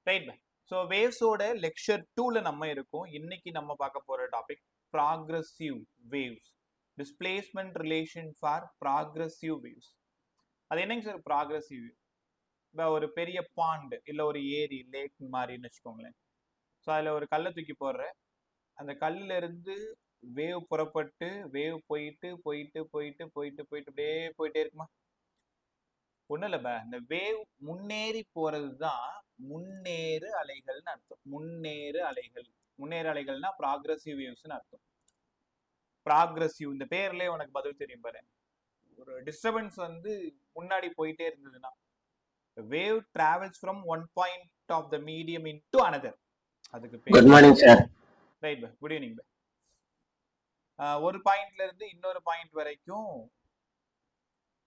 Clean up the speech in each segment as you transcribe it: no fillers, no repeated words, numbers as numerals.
Right. So வேவ்ஸோட lecture 2ல நம்ம இருக்கோம். இன்னைக்கு நம்ம பார்க்க போற topic progressive waves, displacement relation for progressive waves. அது என்னங்க சார் ப்ராக்ரஸிவ்? இப்போ ஒரு பெரிய பாண்ட் இல்லை ஒரு ஏரி லேக் மாதிரின்னு வச்சுக்கோங்களேன். ஸோ அதில் ஒரு கல்லை தூக்கி போடுற, அந்த கல்லுல இருந்து வேவ் புறப்பட்டு வேவ் போயிட்டு போயிட்டு போயிட்டு போயிட்டு போயிட்டு அப்படியே போயிட்டே இருக்குமா? ஒன்றும் இல்லைப்பா, இந்த வேவ் முன்னேறி போறது தான் முன்னேறு அலைகள்னு அர்த்தம். முன்னேறு அலைகள், முன்னேறு அலைகள்னா ப்ராக்ரஸிவ் வேவ்ஸ்னு அர்த்தம். ப்ராக்ரஸிவ், இந்த பேர்லயே உனக்கு பதில் தெரியும் பாரு. ஒரு டிஸ்டர்பன்ஸ் வந்து முன்னாடி போயிட்டே இருந்ததுன்னா, wave travels from one point of the medium into another, அதுக்கு பேர். Good morning sir. Right bye, good evening bye. ஒரு பாயிண்ட்ல இருந்து இன்னொரு பாயிண்ட் வரைக்கும்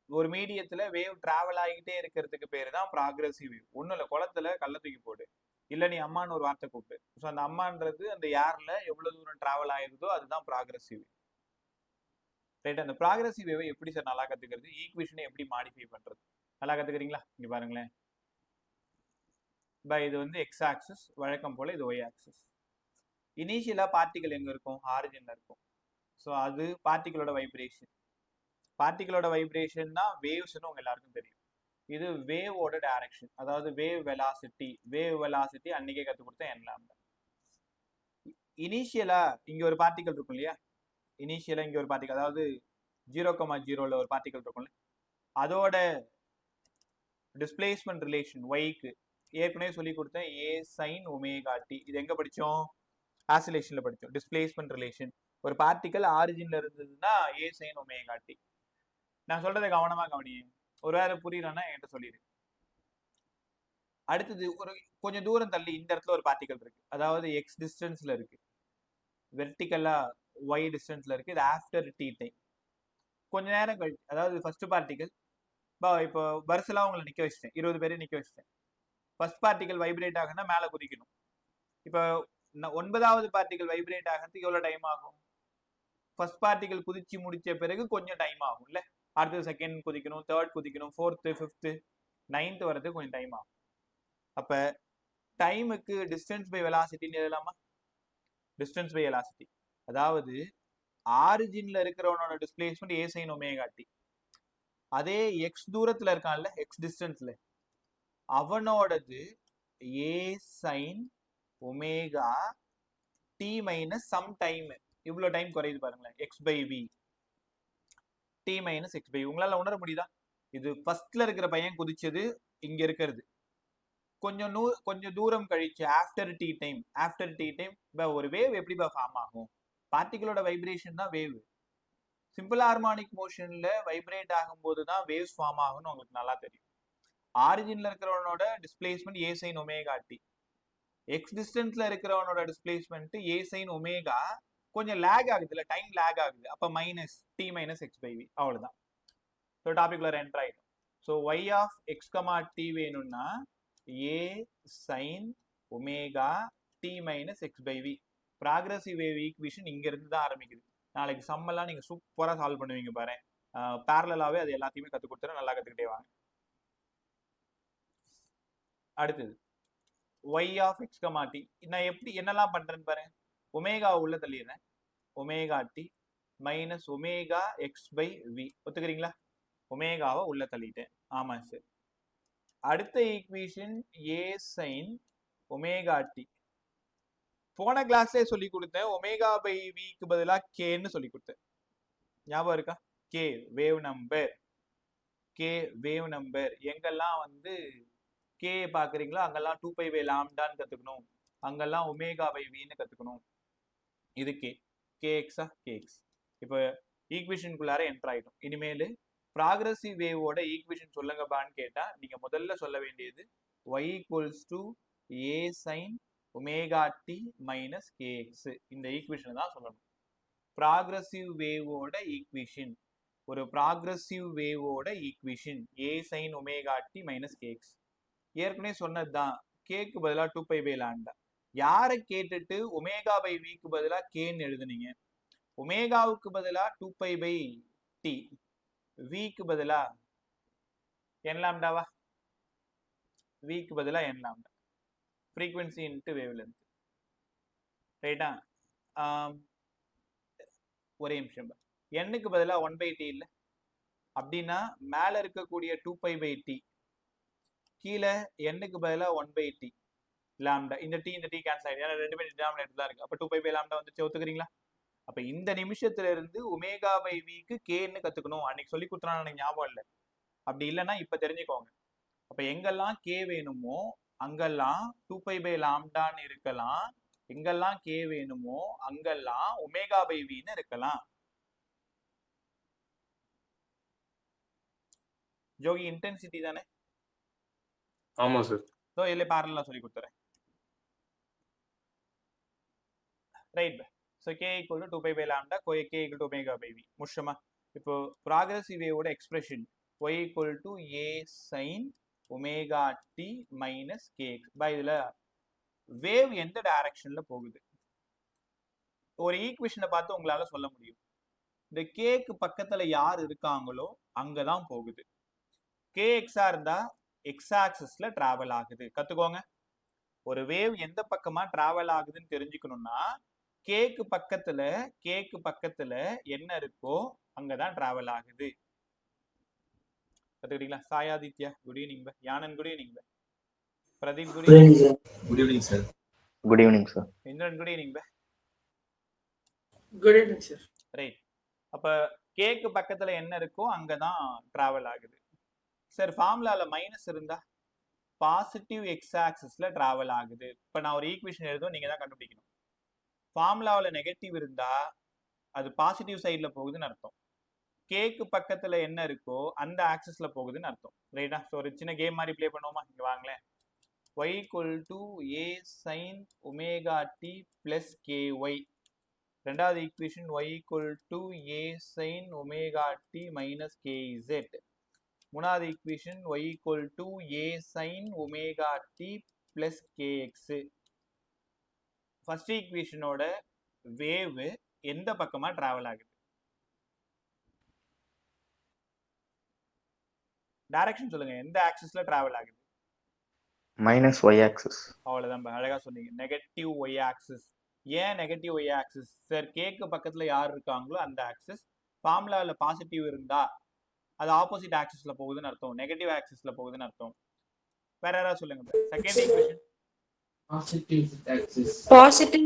ஒரு மீடியத்துல வேவ் டிராவல் ஆகிட்டே இருக்கிறதுக்கு பேர் தான் ப்ராக்ரஸிவ் வேவ். ஒன்றும் இல்லை, குளத்துல கள்ள தூக்கி போடு, இல்லை நீ அம்மான்னு ஒரு வார்த்தை கூப்பிடு. ஸோ அந்த அம்மான்றது அந்த ஏர்ல எவ்வளவு தூரம் டிராவல் ஆயிருதோ அதுதான் ப்ராக்ரஸிவ் வேவ். ரைட். அந்த ப்ராக்ரஸிவ் வேவை எப்படி சார் நல்லா கத்துக்கிறது? ஈக்குவேஷனை எப்படி மாடிஃபை பண்றது நல்லா கத்துக்கிறீங்களா? இங்க பாருங்களேன், இது வந்து எக்ஸ் ஆக்சிஸ், வழக்கம் போல இது ஒய் ஆக்சிஸ். இனிஷியலா பார்ட்டிகல் எங்க இருக்கும்? ஆரிஜின்ல இருக்கும். ஸோ அது பார்ட்டிகளோட வைப்ரேஷன். பார்ட்டிகளோட வைப்ரேஷன் தான் வேவ்ஸ்னு உங்க எல்லாருக்கும் தெரியும். இது வேவோட டைரக்ஷன், அதாவது வேவ் வெலாசிட்டி. வேவ் வெலாசிட்டி அன்னைக்கே கற்றுக் கொடுத்தேன் என்லாம். இனிஷியலா இங்க ஒரு பார்ட்டிகல் இருக்கும் இல்லையா? இனிஷியலா இங்க ஒரு பார்ட்டிகல், அதாவது 0,0ல ஒரு பார்ட்டிகல் இருக்கும்ல, அதோட டிஸ்பிளேஸ்மெண்ட் ரிலேஷன் ஒய்க்கு ஏற்கனவே சொல்லி கொடுத்தேன், ஏ சைன் ஒமேகா டி. இது எங்க படிச்சோம்? ஆசிலேஷன்ல படிச்சோம். டிஸ்பிளேஸ்மெண்ட் ரிலேஷன், ஒரு பார்ட்டிகல் ஆரிஜின்ல இருந்ததுன்னா ஏ சைன் ஒமேகா டி. நான் சொல்றதை கவனமா கவனிங்க, ஒரு வேற புரியலன்னா என்கிட்ட சொல்லிடு. அடுத்தது ஒரு கொஞ்சம் தூரம் தள்ளி இந்த இடத்துல ஒரு பார்ட்டிகல் இருக்கு, அதாவது எக்ஸ் டிஸ்டன்ஸ்ல இருக்கு, வெர்டிகலா ஒய் டிஸ்டன்ஸ்ல இருக்கு. இது ஆஃப்டர் டி டைம். கொஞ்ச நேரம் கழிச்சு, அதாவது ஃபர்ஸ்ட் பார்ட்டிகல் இப்போ வரிசலா உங்களை நிக்க வச்சிட்டேன், 20 பேரை நிக்க வச்சிட்டேன். ஃபர்ஸ்ட் பார்ட்டிகல் வைப்ரேட் ஆகுனா மேலே குதிக்கணும். இப்போ 9வது பார்ட்டிகல் வைப்ரேட் ஆகிறதுக்கு எவ்வளவு டைம் ஆகும்? ஃபர்ஸ்ட் பார்ட்டிகல் குதிச்சு முடிச்ச பிறகு கொஞ்சம் டைம் ஆகும் இல்ல? அடுத்து செகண்ட் குதிக்கணும், தேர்ட் குதிக்கணும், ஃபோர்த்து, ஃபிஃப்த்து, நைன்த் வரதுக்கு கொஞ்சம் டைம் ஆகும். அப்ப டைமுக்கு டிஸ்டன்ஸ் பை வெலாசிட்டின்னு எழுதலாமா? டிஸ்டன்ஸ் பை வெலாசிட்டி, அதாவது ஆரிஜின்ல இருக்கிறவனோட displacement A sine omega T. அதே எக்ஸ் தூரத்துல இருக்கான்ல, எக்ஸ் டிஸ்டன்ஸ்ல, அவனோடது A sine omega D minus some time. இவ்வளவு டைம் குறையுது பாருங்களேன், X by V, T minus X by. உங்களால உணர முடியுதா? இது ஃபர்ஸ்ட்ல இருக்கிற பையன் குதிச்சது இங்க இருக்கிறது, கொஞ்சம் தூரம் கழிச்சு after T time. After T time ஒரு வேவ் எப்படி ஃபார்ம் ஆகும்? பார்ட்டிகளோட வைப்ரேஷன் தான் வேவ். சிம்பிள் ஹார்மோனிக் மோஷன்ல வைப்ரேட் ஆகும்போது தான் வேவ்ஸ் ஃபார்ம் ஆகும்னு உங்களுக்கு நல்லா தெரியும். ஆரிஜின்ல இருக்கிறவனோட displacement A sine omega T, X டிஸ்டன்ஸ்ல இருக்கிறவனோட டிஸ்பிளேஸ்மெண்ட் ஏ சைன் ஒமேகா கொஞ்சம் லேக் ஆகுது இல்ல, டைம் லேக் ஆகுது. அப்ப minus T minus X by V, அவ்வளவுதான். ஸோ டாபிக்ல என்டர் ஆயிடும். So Y of X comma D வேணும்னா A sine omega D minus X by V. Progressive wave equation இங்க இருந்து தான் ஆரம்பிக்குது. நாளைக்கு சம்மெல்லாம் நீங்க சூப்பரா சால்வ் பண்ணுவீங்க பாரு. பேரலாவே அது எல்லாத்தையுமே கத்து கொடுத்துட்டு நல்லா கத்துக்கிட்டே வாங்க. அடுத்தது Y of X comma T. நான் எப்படி என்னெல்லாம் பண்றேன்னு பாரு. ஒமேகா உள்ள தள்ளிடுறேன், omega D minus omega X by V. ஒத்துக்கிறீங்களா? ஒமேகாவை உள்ள தள்ளிட்டேன். ஆமா சார். அடுத்த equation A sine omega T. போன கிளாஸ்ல சொல்லி கொடுத்தேன், ஒமேகா பை விக்கு பதிலாக கேன்னு சொல்லி கொடுத்தேன். ஞாபகம் இருக்கா? K wave number, K wave number. எங்கெல்லாம் வந்து கே பாக்குறீங்களோ அங்கெல்லாம் 2 பை பை லாம்டான்னு கத்துக்கணும், அங்கெல்லாம் ஒமேகா பை வின்னு கத்துக்கணும். இது கே, கேஎக்ஸா கேஎக்ஸ். இப்போ ஈக்குவேஷனுக்குள்ளார என்டர் ஆயிடும். இனிமேல் ப்ராக்ரஸிவ் வேவோட ஈக்குவேஷன் சொல்லுங்கப்பான்னு கேட்டா நீங்க முதல்ல சொல்ல வேண்டியது y equals to A sine omega D minus kx. இந்த ஈக்குவேஷனை தான் சொல்லணும். ப்ராக்ரஸிவ் வேவோட ஈக்குவேஷன், ஒரு ப்ராக்ரஸிவ் வேவோட equation A sine omega D minus KX. ஏற்கனவே சொன்னதுதான், கேக்கு பதிலாக 2 பை பை லாம்டா. யாரை கேட்டுட்டு ஒமேகா பை விக்கு பதிலாக கேன்னு எழுதுனீங்க? ஒமேகாவுக்கு பதிலா 2 பை பை டி, விக்கு பதிலா என் லாம்டாவா? விக்கு பதிலா N lambda. Frequency into wavelength. ரைட்டா? ஒரே நிமிஷம். எண்ணுக்கு பதிலாக 1/t இல்லை அப்படின்னா மேலே இருக்கக்கூடிய 2π/t கீழே எண்ணுக்கு பதிலாக 1/t லாம்டா. இந்த டி கேன்சல் ஆகிடும், ஏன்னா ரெண்டுமே டினாமினேட்டர் தான் இருக்கு. அப்போ 2π லாம்டா வந்துச்சு, ஒத்துக்கிறீங்களா? அப்போ இந்த நிமிஷத்துல இருந்து ஒமேகா/விக்கு கேன்னு கற்றுக்கணும். அன்னைக்கு சொல்லி கொடுத்துறான்னு எனக்கு ஞாபகம் இல்லை. அப்படி இல்லைன்னா இப்போ தெரிஞ்சுக்கோங்க. அப்போ எங்கெல்லாம் கே வேணுமோ அங்கெல்லாம் 2π லாம்டான்னு இருக்கலாம். எங்கெல்லாம் கே வேணுமோ அங்கெல்லாம் ஒமேகா/வின்னு இருக்கலாம். ஜோகி இன்டென்சிட்டி தானே? ஆமா சார். ஸோ இதில் பேரலாக சொல்லி கொடுத்துறேன். Right. So K equal to 2π lambda, K equal to ஒமேகா/வி. முஷ்டமா? இப்போ ப்ராக்ரஸிவ் வேவோட expression y equal to a sin ஒமேகா t மைனஸ் kx. இதில் வேவ் எந்த டைரக்ஷன்ல போகுது ஒரு ஈக்குவேஷனை பார்த்து உங்களால சொல்ல முடியும். இந்த கேக்கு பக்கத்துல யார் இருக்காங்களோ அங்கதான் போகுது. கே எக்ஸா இருந்தா எக்ஸ் ஆக்சிஸ்ல டிராவல் ஆகுது. கத்துக்கோங்க. ஒரு வேவ் எந்த பக்கமா டிராவல் ஆகுதுன்னு தெரிஞ்சுக்கணும்னா கேக்கு பக்கத்துல என்ன இருக்கோ அங்கதான் டிராவல் ஆகுது. கத்துக்கிட்டீங்களா? Sayaditya good evening. யானன் good evening. Pradeep good evening. Good evening sir. Good evening sir. Indran good evening. Good evening sir. Right. அப்ப கேக்கு பக்கத்துல என்ன இருக்கோ அங்கதான் டிராவல் ஆகுது. சார் ஃபார்முலால மைனஸ் இருந்தா பாசிட்டிவ் எக்ஸ் ஆக்சிஸ்ல டிராவல் ஆகுது. இப்ப நான் ஒரு ஈக்குவேஷன் எழுதும், நீங்க தான் கண்டுபிடிக்கணும். ஃபார்முலாவில் நெகட்டிவ் இருந்தா அது பாசிட்டிவ் சைட்ல போகுதுன்னு அர்த்தம். கேக்கு பக்கத்துல என்ன இருக்கோ அந்த ஆக்சிஸ்ல போகுதுன்னு அர்த்தம். ரைட்டா? ஸோ ஒரு சின்ன கேம் மாதிரி ப்ளே பண்ணுவோமா? இங்க வாங்களேன். y equal to a sin ஒமேகா t பிளஸ் ky. ரெண்டாவது equation y equal to a sin ஒமேகா t மைனஸ் kz. மூணாவது equation y equal to a sin ஒமேகா t பிளஸ் kx. ஃபர்ஸ்ட் ஈக்குவேஷனோட வேவ் எந்த பக்கமா டிராவல் ஆகுது? டைரக்ஷன் சொல்லுங்க. எந்த ஆக்சிஸ்ல டிராவல் ஆகுது? Minus y axis. அவ்வளவுதான். அழகா சொன்னீங்க. Negative y axis. ஏன் நெகட்டிவ் y ஆக்சிஸ்? சார் கேக்கு பக்கத்துல யார் இருக்காங்களோ அந்த ஆக்சிஸ். ஃபார்முலால பாசிட்டிவ் இருந்தா அது ஆப்போசிட் ஆக்சிஸ்ல போகுதுன்னு அர்த்தம், நெகட்டிவ் ஆக்சிஸ்ல போகுதுன்னு அர்த்தம். வேற யாராவது சொல்லுங்க. Second equation positive positive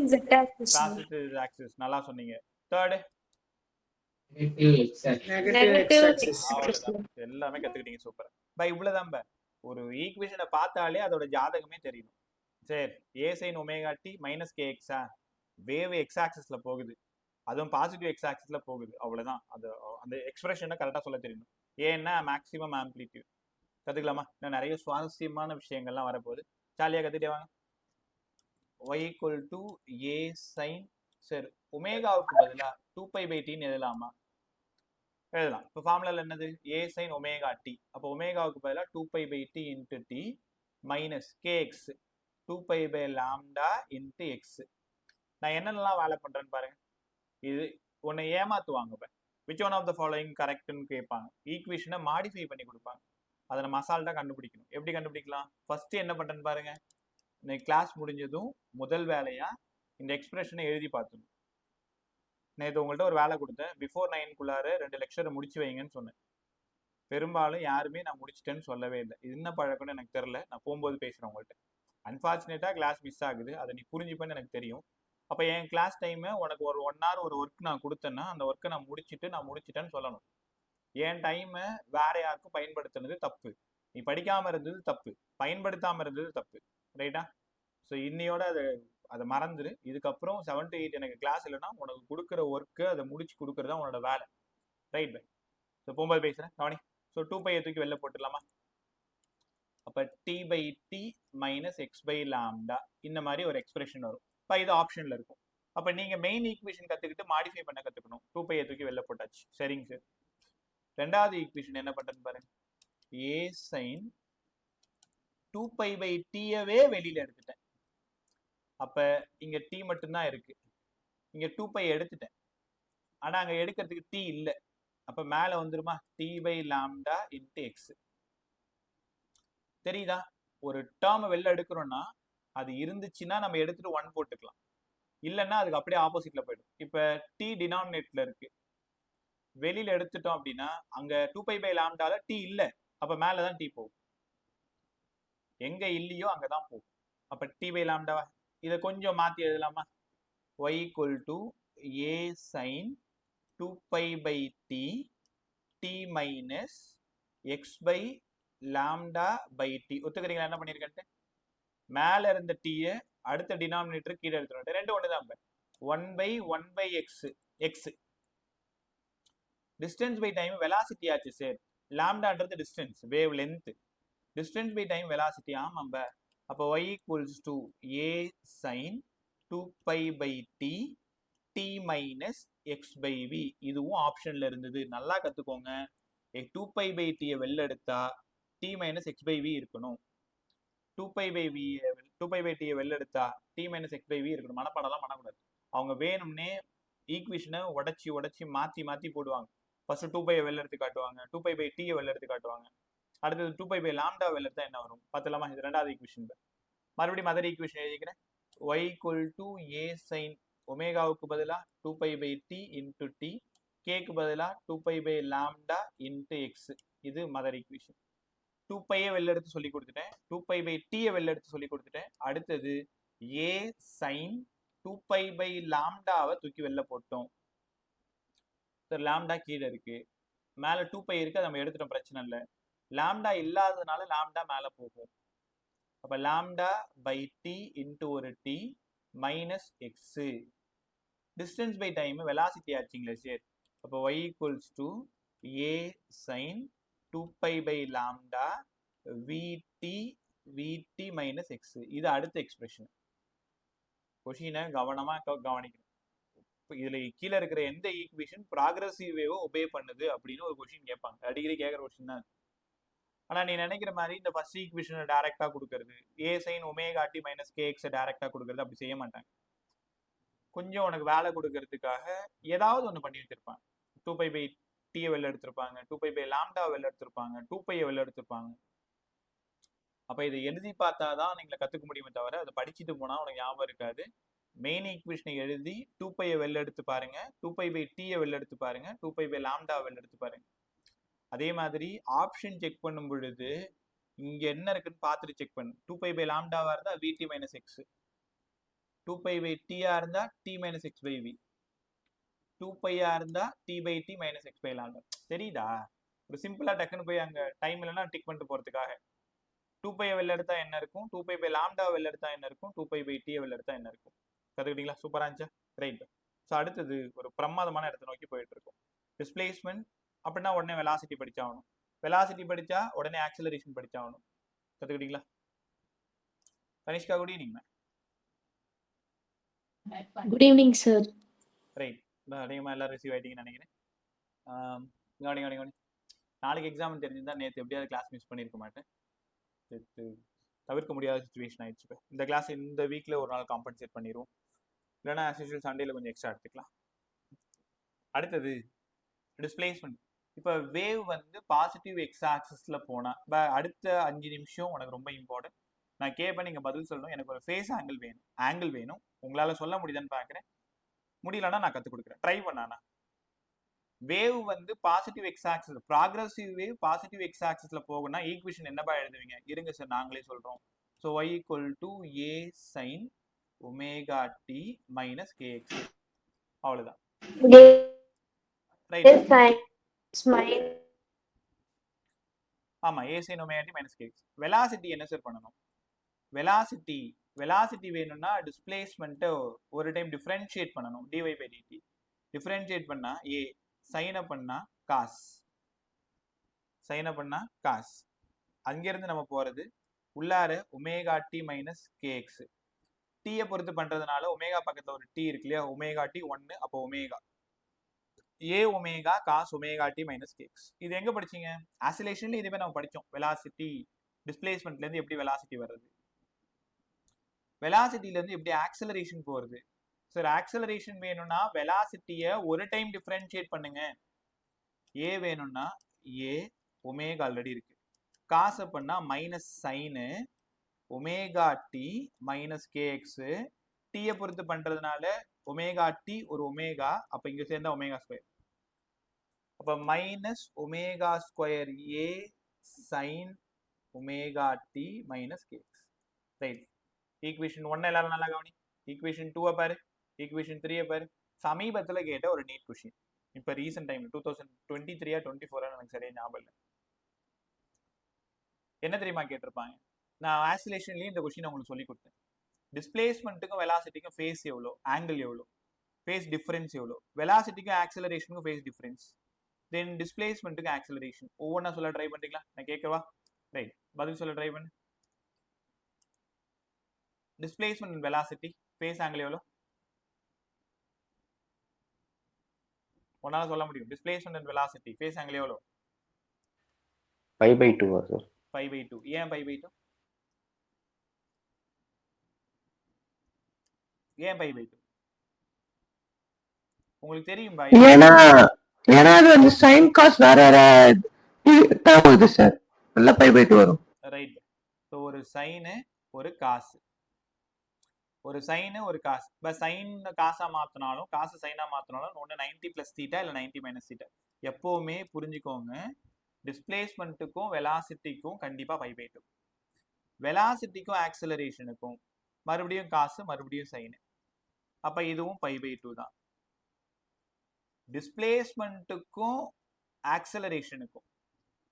axis. நல்லா சொன்னீங்க. Third negative X axis. எல்லாமே கத்துக்கிட்டீங்க. சூப்பர். இவ்வளவுதான். ஒரு ஈக்குவேஷனை பார்த்தாலே அதோட ஜாதகமே தெரியணும். சரி, a sin ஒமேகா t minus kx wave X ஆக்சிஸ்ல போகுது, அதுவும் பாசிட்டிவ் எக்ஸ் ஆக்சிஸ்ல போகுது. அவ்வளவுதான். அது அந்த எக்ஸ்பிரஷனை கரெக்டா சொல்ல தெரியணும். ஏன்னா மேக்ஸிமம் ஆம்பிளிட்யூட். கத்துக்கலாமா? இன்னும் நிறைய சுவாரஸ்யமான விஷயங்கள்லாம் வரப்போகுது. ஜாலியா கத்துட்டே வாங்க. y equal to a sin. சரி, ஒமேகாவுக்கு பதிலா 2π/tன்னு எழுதலாமா? எழுதலாம். இப்போ ஃபார்முலால என்னது? a sin ஒமேகா t. அப்போ ஒமேகாவுக்கு பதிலாக 2π/t into t minus kx 2π lambda into X. நான் என்னென்னலாம் வேலை பண்றேன்னு பாருங்க. இது உன்னை ஏமாத்துவாங்க. Which one of the following கரெக்ட்னு கேட்பாங்க. ஈக்குவேஷனை மாடிஃபை பண்ணி கொடுப்பாங்க. அதை நம்ம அசால்ட்டா கண்டுபிடிக்கணும். எப்படி கண்டுபிடிக்கலாம்? ஃபர்ஸ்ட் என்ன பண்றேன்னு பாருங்க. இன்னைக்கு கிளாஸ் முடிஞ்சதும் முதல் வேலையா இந்த எக்ஸ்பிரஷனை எழுதி பார்த்துணும். நேற்று உங்கள்கிட்ட ஒரு வேலை கொடுத்தேன். பிஃபோர் 9 2 லெக்சரை முடிச்சு வைங்கன்னு சொன்னேன். பெரும்பாலும் யாருமே நான் முடிச்சிட்டேன்னு சொல்லவே இல்லை. இது என்ன பழக்கம்னு எனக்கு தெரியல. நான் போகும்போது பேசுறேன் உங்கள்கிட்ட. அன்பார்ச்சுனேட்டா கிளாஸ் மிஸ் ஆகுது. அதை நீ புரிஞ்சுப்பேன்னு எனக்கு தெரியும். அப்போ என் கிளாஸ் டைமை உனக்கு ஒரு 1 hour ஒரு ஒர்க் நான் கொடுத்தேன்னா அந்த ஒர்க்கை நான் முடிச்சிட்டேன்னு சொல்லணும். என் டைமை வேற யாருக்கும் பயன்படுத்துனது தப்பு. நீ படிக்காம இருந்தது தப்பு, பயன்படுத்தாம இருந்தது தப்பு. ரைட்டா? ஸோ இன்னையோட அதை மறந்துடு. இதுக்கப்புறம் 7 to 8 எனக்கு கிளாஸ் இல்லைன்னா உனக்கு கொடுக்குற ஒர்க்கு அதை முடிச்சு கொடுக்குறதா உன்னோட வேலை. Right by. ஸோ போகும்போது பேசுகிறேன் கவனி. ஸோ 2π தூக்கி வெளில போட்டுடலாமா? அப்போ t/t மைனஸ் x/λ இந்த மாதிரி ஒரு எக்ஸ்பிரஷன் வரும். இப்போ இது ஆப்ஷனில் இருக்கும். அப்போ நீங்கள் மெயின் ஈக்குவேஷன் கற்றுக்கிட்டு மாடிஃபை பண்ண கற்றுக்கணும். 2π தூக்கி வெளில போட்டாச்சு. சரிங்க சார். ரெண்டாவது ஈக்குவேஷன் என்ன பண்ணுறேன்னு பாருங்க. a sin 2π/tயவே வெளியில எடுத்துட்டேன். அப்ப இங்க t மட்டும்தான் இருக்கு. இங்க 2π எடுத்துட்டேன். ஆனா அங்க எடுக்கிறதுக்கு t இல்ல. அப்ப மேல வந்துருமா? t/λ into X. தெரியுதா? ஒரு டேர்ம் வெளில எடுக்கிறோம்னா அது இருந்துச்சுன்னா நம்ம எடுத்துட்டு 1 போட்டுக்கலாம், இல்லைன்னா அதுக்கு அப்படியே ஆப்போசிட்ல போயிடும். இப்ப டி டினாமினேட்ல இருக்கு, வெளியில எடுத்துட்டோம் அப்படின்னா அங்க 2π/λ டி இல்ல, அப்ப மேலதான் டி போகும், எங்க இல்லையோ அங்கதான் போகும். அப்ப t/λ இதை கொஞ்சம் மாத்தி எழுதலாமா? y = a sin 2π/t t minus x/λ/t. ஒத்துக்கிறீங்களா என்ன பண்ணிருக்கேன்? மேல இருந்த t அடுத்த டினாமினேட்டர் கீழே எடுத்துட்டு ரெண்டு ஒண்ணுதான். 1/1/x x distance by time velocity ஆச்சு சார். லாம்டான்றது distance, wavelength. Distance by time velocity ஆமாம்ப. அப்போ y = a sin 2π/t t minus x/v. இதுவும் ஆப்ஷன்ல இருந்தது, நல்லா கத்துக்கோங்க. 2π/t வெளில எடுத்தா t minus x/v இருக்கணும், 2π/t வெளில எடுத்தா t minus x/v இருக்கணும். மனப்பாடம்லாம் பண்ணக்கூடாது. அவங்க வேணும்னே ஈக்குவேஷனை உடைச்சி மாத்தி போடுவாங்க. ஃபர்ஸ்ட் 2π வெளில எடுத்து காட்டுவாங்க, 2π/t வெளில எடுத்து காட்டுவாங்க, அடுத்தது 2π/λ வெளில எடுத்தா என்ன வரும் பார்த்தலாமா? இது ரெண்டாவது ஈக்குவேஷன். மறுபடியும் மதர் ஈக்குவேஷன் எழுதிக்கிறேன். y = a sin ஒமேகாவுக்கு பதிலா 2π/t into t, k க்கு பதிலா 2π/λ into x. இது மதர் ஈக்குவேஷன். 2π வெளில எடுத்து சொல்லி கொடுத்துட்டேன், 2π/t வெளில எடுத்து சொல்லி கொடுத்துட்டேன். அடுத்தது a sin 2π/λ தூக்கி வெளில போட்டோம். சார் லாம்டா கீழே இருக்கு, மேல 2π இருக்கு, அதை நம்ம எடுத்துட்டோம், பிரச்சனை இல்லை. லாம்டா இல்லாததுனால லாம்டா மேல போகும். அப்ப λ/t into ஒரு t minus X. Distance by time velocity ஆச்சுங்களே சார். அப்போ y = a sin 2π/λ vt minus X. இது அடுத்த எக்ஸ்பிரஷன். கொஷினை கவனமா கவனிக்கணும். இதுல கீழே இருக்கிற எந்த ஈக்குவேஷன் ப்ராக்ரஸிவ் வேவோ ஒபே பண்ணுது அப்படின்னு ஒரு கொஸ்டின் கேட்பாங்க, அடிக்கடி கேட்கற கொஸ்டின் தான். ஆனா நீ நினைக்கிற மாதிரி இந்த ஃபர்ஸ்ட் ஈக்குவேஷனை டைரக்டா கொடுக்கறது, a sin ωt minus kx டைரக்டா கொடுக்கறது அப்படி செய்ய மாட்டாங்க. கொஞ்சம் உனக்கு வேலை கொடுக்கறதுக்காக ஏதாவது ஒன்று பண்ணி வச்சிருப்பாங்க. 2π/t வெளில எடுத்திருப்பாங்க, 2π/λ வெளில எடுத்திருப்பாங்க, 2π வெளில எடுத்திருப்பாங்க. அப்ப இதை எழுதி பார்த்தாதான் நீங்களை கத்துக்க முடியுமே தவிர அதை படிச்சுட்டு போனா உனக்கு ஞாபகம் இருக்காது. மெயின் ஈக்குவேஷனை எழுதி 2π வெளில எடுத்து பாருங்க, 2π/t வெளில எடுத்து பாருங்க, 2π/λ வெளில எடுத்து பாருங்க. அதே மாதிரி ஆப்ஷன் செக் பண்ணும் பொழுது இங்க என்ன இருக்குன்னு பார்த்துட்டு செக் பண்ணு. 2π/λ இருந்தா vt மைனஸ் எக்ஸ், 2π/t இருந்தா t மைனஸ் x/v, 2π இருந்தா t/t மைனஸ் x/λ. தெரியுதா? ஒரு சிம்பிளா டக்குன்னு போய் அங்க டைம் இல்லைன்னா டிக் பண்ணிட்டு போறதுக்காக 2π வெளில எடுத்தா என்ன இருக்கும், 2π/λ வெளில எடுத்தா என்ன இருக்கும், 2π/t வெளில எடுத்தா என்ன இருக்கும். கத்துக்கிட்டீங்களா? சூப்பரா இருந்துச்சா? ரைட். ஸோ அடுத்தது ஒரு பிரமாதமான இடத்தை நோக்கி போயிட்டு இருக்கும். டிஸ்பிளேஸ்மெண்ட் அப்படின்னா உடனே வெலாசிட்டி படிச்சாகணும், வெலாசிட்டி படிச்சா உடனே ஆக்சிலரேஷன் படிச்சாகணும். கத்துக்கிட்டீங்களா? Kanishka good evening. Good evening sir. Right, அதிகமாக எல்லாரும் ரிசீவ் ஆகிட்டீங்கன்னு நினைக்கிறேன். கவனி நாளைக்கு எக்ஸாம் தெரிஞ்சிருந்தா நேற்று எப்படியாவது கிளாஸ் மிஸ் பண்ணியிருக்க மாட்டேன். தவிர்க்க முடியாத சுச்சுவேஷன் ஆயிடுச்சு. இப்போ இந்த கிளாஸ் இந்த வீக்கில் ஒரு நாள் காம்பன்சேட் பண்ணிடுவோம், இல்லைன்னா ஆஸ் யூஷுவல் சண்டேல கொஞ்சம் எக்ஸ்ட்ரா எடுத்துக்கலாம். அடுத்தது டிஸ்பிளேஸ்மெண்ட். இப்போ வேவ் வந்து பாசிட்டிவ் எக்ஸ் ஆக்சஸ்ல போனால் அடுத்த 5 நிமிஷம் உனக்கு ரொம்ப இம்பார்ட்டன்ட். நான் கேட்பேன், நீங்கள் பதில் சொல்லணும். எனக்கு ஒரு ஃபேஸ் ஆங்கிள் வேணும். உங்களால் சொல்ல முடியுதான்னு பார்க்குறேன், முடியலன்னா நான் கற்றுக் கொடுக்குறேன். ட்ரை பண்ணானா. வேவ் வந்து positive X axis, progressive wave positive X ஆக்சஸ்ல போகணும்னா ஈக்குவேஷன் என்னப்பா எழுதுவீங்க? இருங்க சார் நாங்களே சொல்றோம். So y = a sin ωt minus kx. அவ்வளவுதான். ஆமா, a sin ωt minus kx. Velocity என்ன சார் பண்ணணும்? வெலாசிட்டி வேணும்னா டிஸ்பிளேஸ்மெண்ட்டை ஒரு டைம் டிஃபரன்ஷியேட் பண்ணணும். dy/dt டிஃபரன்ஷியேட் பண்ணா a, சைனை பண்ணா காஸ், அங்கிருந்து நம்ம போறது உள்ளார ωt மைனஸ் kx. டீயை பொறுத்து பண்றதுனால ஒமேகா பக்கத்துல ஒரு டி இருக்கு இல்லையா, ωt 1, அப்போ omega a omega cos ωt minus kx. இது எங்க படிச்சீங்க? ஆசிலேஷன்ல இதுவே நம்ம படிச்சோம். வெலாசிட்டி டிஸ்பிளேஸ்மெண்ட்ல இருந்து எப்படி வெலாசிட்டி வர்றது, வெலாசிட்டில இருந்து எப்படி ஆக்சலரேஷன் போறது. சார் ஆக்சலரேஷன் வேணும்னா வெலாசிட்டியை ஒரு டைம் டிஃபரன்ஷியேட் பண்ணுங்க. ஏ வேணும்னா ஏ ஒமேகா ஆல்ரெடி இருக்கு, காசை பண்ணா minus sine omega D minus KX. டீயை பொறுத்து பண்றதுனால ஒமேகா டி ஒரு ஒமேகா, அப்ப இங்க சேர்ந்தா ஒமேகா ஸ்கொயர். அப்ப minus omega square A sine omega D minus KX. Right. Equation 1 எல்லாரும் நல்லா கவனி. ஈக்குவேஷன் 2 பாரு, ஈக்குவேஷன் 3 பாரு. சமீபத்துல கேட்ட ஒரு நீட் கொஸ்டின். இப்ப ரீசன்ட் டைம்ல 2023 24 எனக்கு சரியா ஞாபகம் இல்லை. என்ன தெரியுமா கேட்டிருப்பாங்க? நான் ஆசிலேஷன்லயும் இந்த கொஸ்டின் உங்களுக்கு சொல்லி கொடுத்தேன். டிஸ்பிளேஸ்மெண்ட்டுக்கும் வெலாசிட்டிக்கும் ஃபேஸ் எவ்வளோ, ஆங்கிள் எவ்வளோ, ஃபேஸ் டிஃபரன்ஸ் எவ்வளோ, வெலாசிட்டிக்கும் ஆக்சலரேஷனுக்கும் ஃபேஸ் டிஃபரன்ஸ், தென் டிஸ்பிளேஸ்மெண்ட்டுக்கு ஆக்சலரேஷன். ஒவ்வொன்றா சொல்ல ட்ரை பண்றீங்களா? நான் கேட்கவா? ரைட், பதில் சொல்ல ட்ரை பண்ணு. Displacement and velocity, phase angle எவ்வளோ? ஒன்னால சொல்ல முடியும். Displacement and velocity, phase angle எவ்வளோ? 5/2 சார். 5/2. ஏன் 5/2? ஏன் 5/2? உங்களுக்கு தெரியும் பை. ஏன்னா அது வந்து sin cos வேற டேர்ம் வருது சார். நல்ல 5/2 வரும். ரைட். ஸோ ஒரு சைனு ஒரு காசு, ஒரு சைனு ஒரு காசு. இப்போ சைன் காசா மாத்தினாலும் காசு சைனா மாத்தினாலும் ஒன்று 90 + தீட்டா இல்லை 90 - தீட்டா. எப்பவுமே புரிஞ்சுக்கோங்க, டிஸ்பிளேஸ்மெண்ட்டுக்கும் வெலாசிட்டிக்கும் கண்டிப்பா 5/2. வெலாசிட்டிக்கும் ஆக்சலரேஷனுக்கும் மறுபடியும் காசு, மறுபடியும் சைனு. அப்ப இதுவும் 5/2 தான். டிஸ்பிளேஸ்மெண்ட்டுக்கும் ஆக்சலரேஷனுக்கும்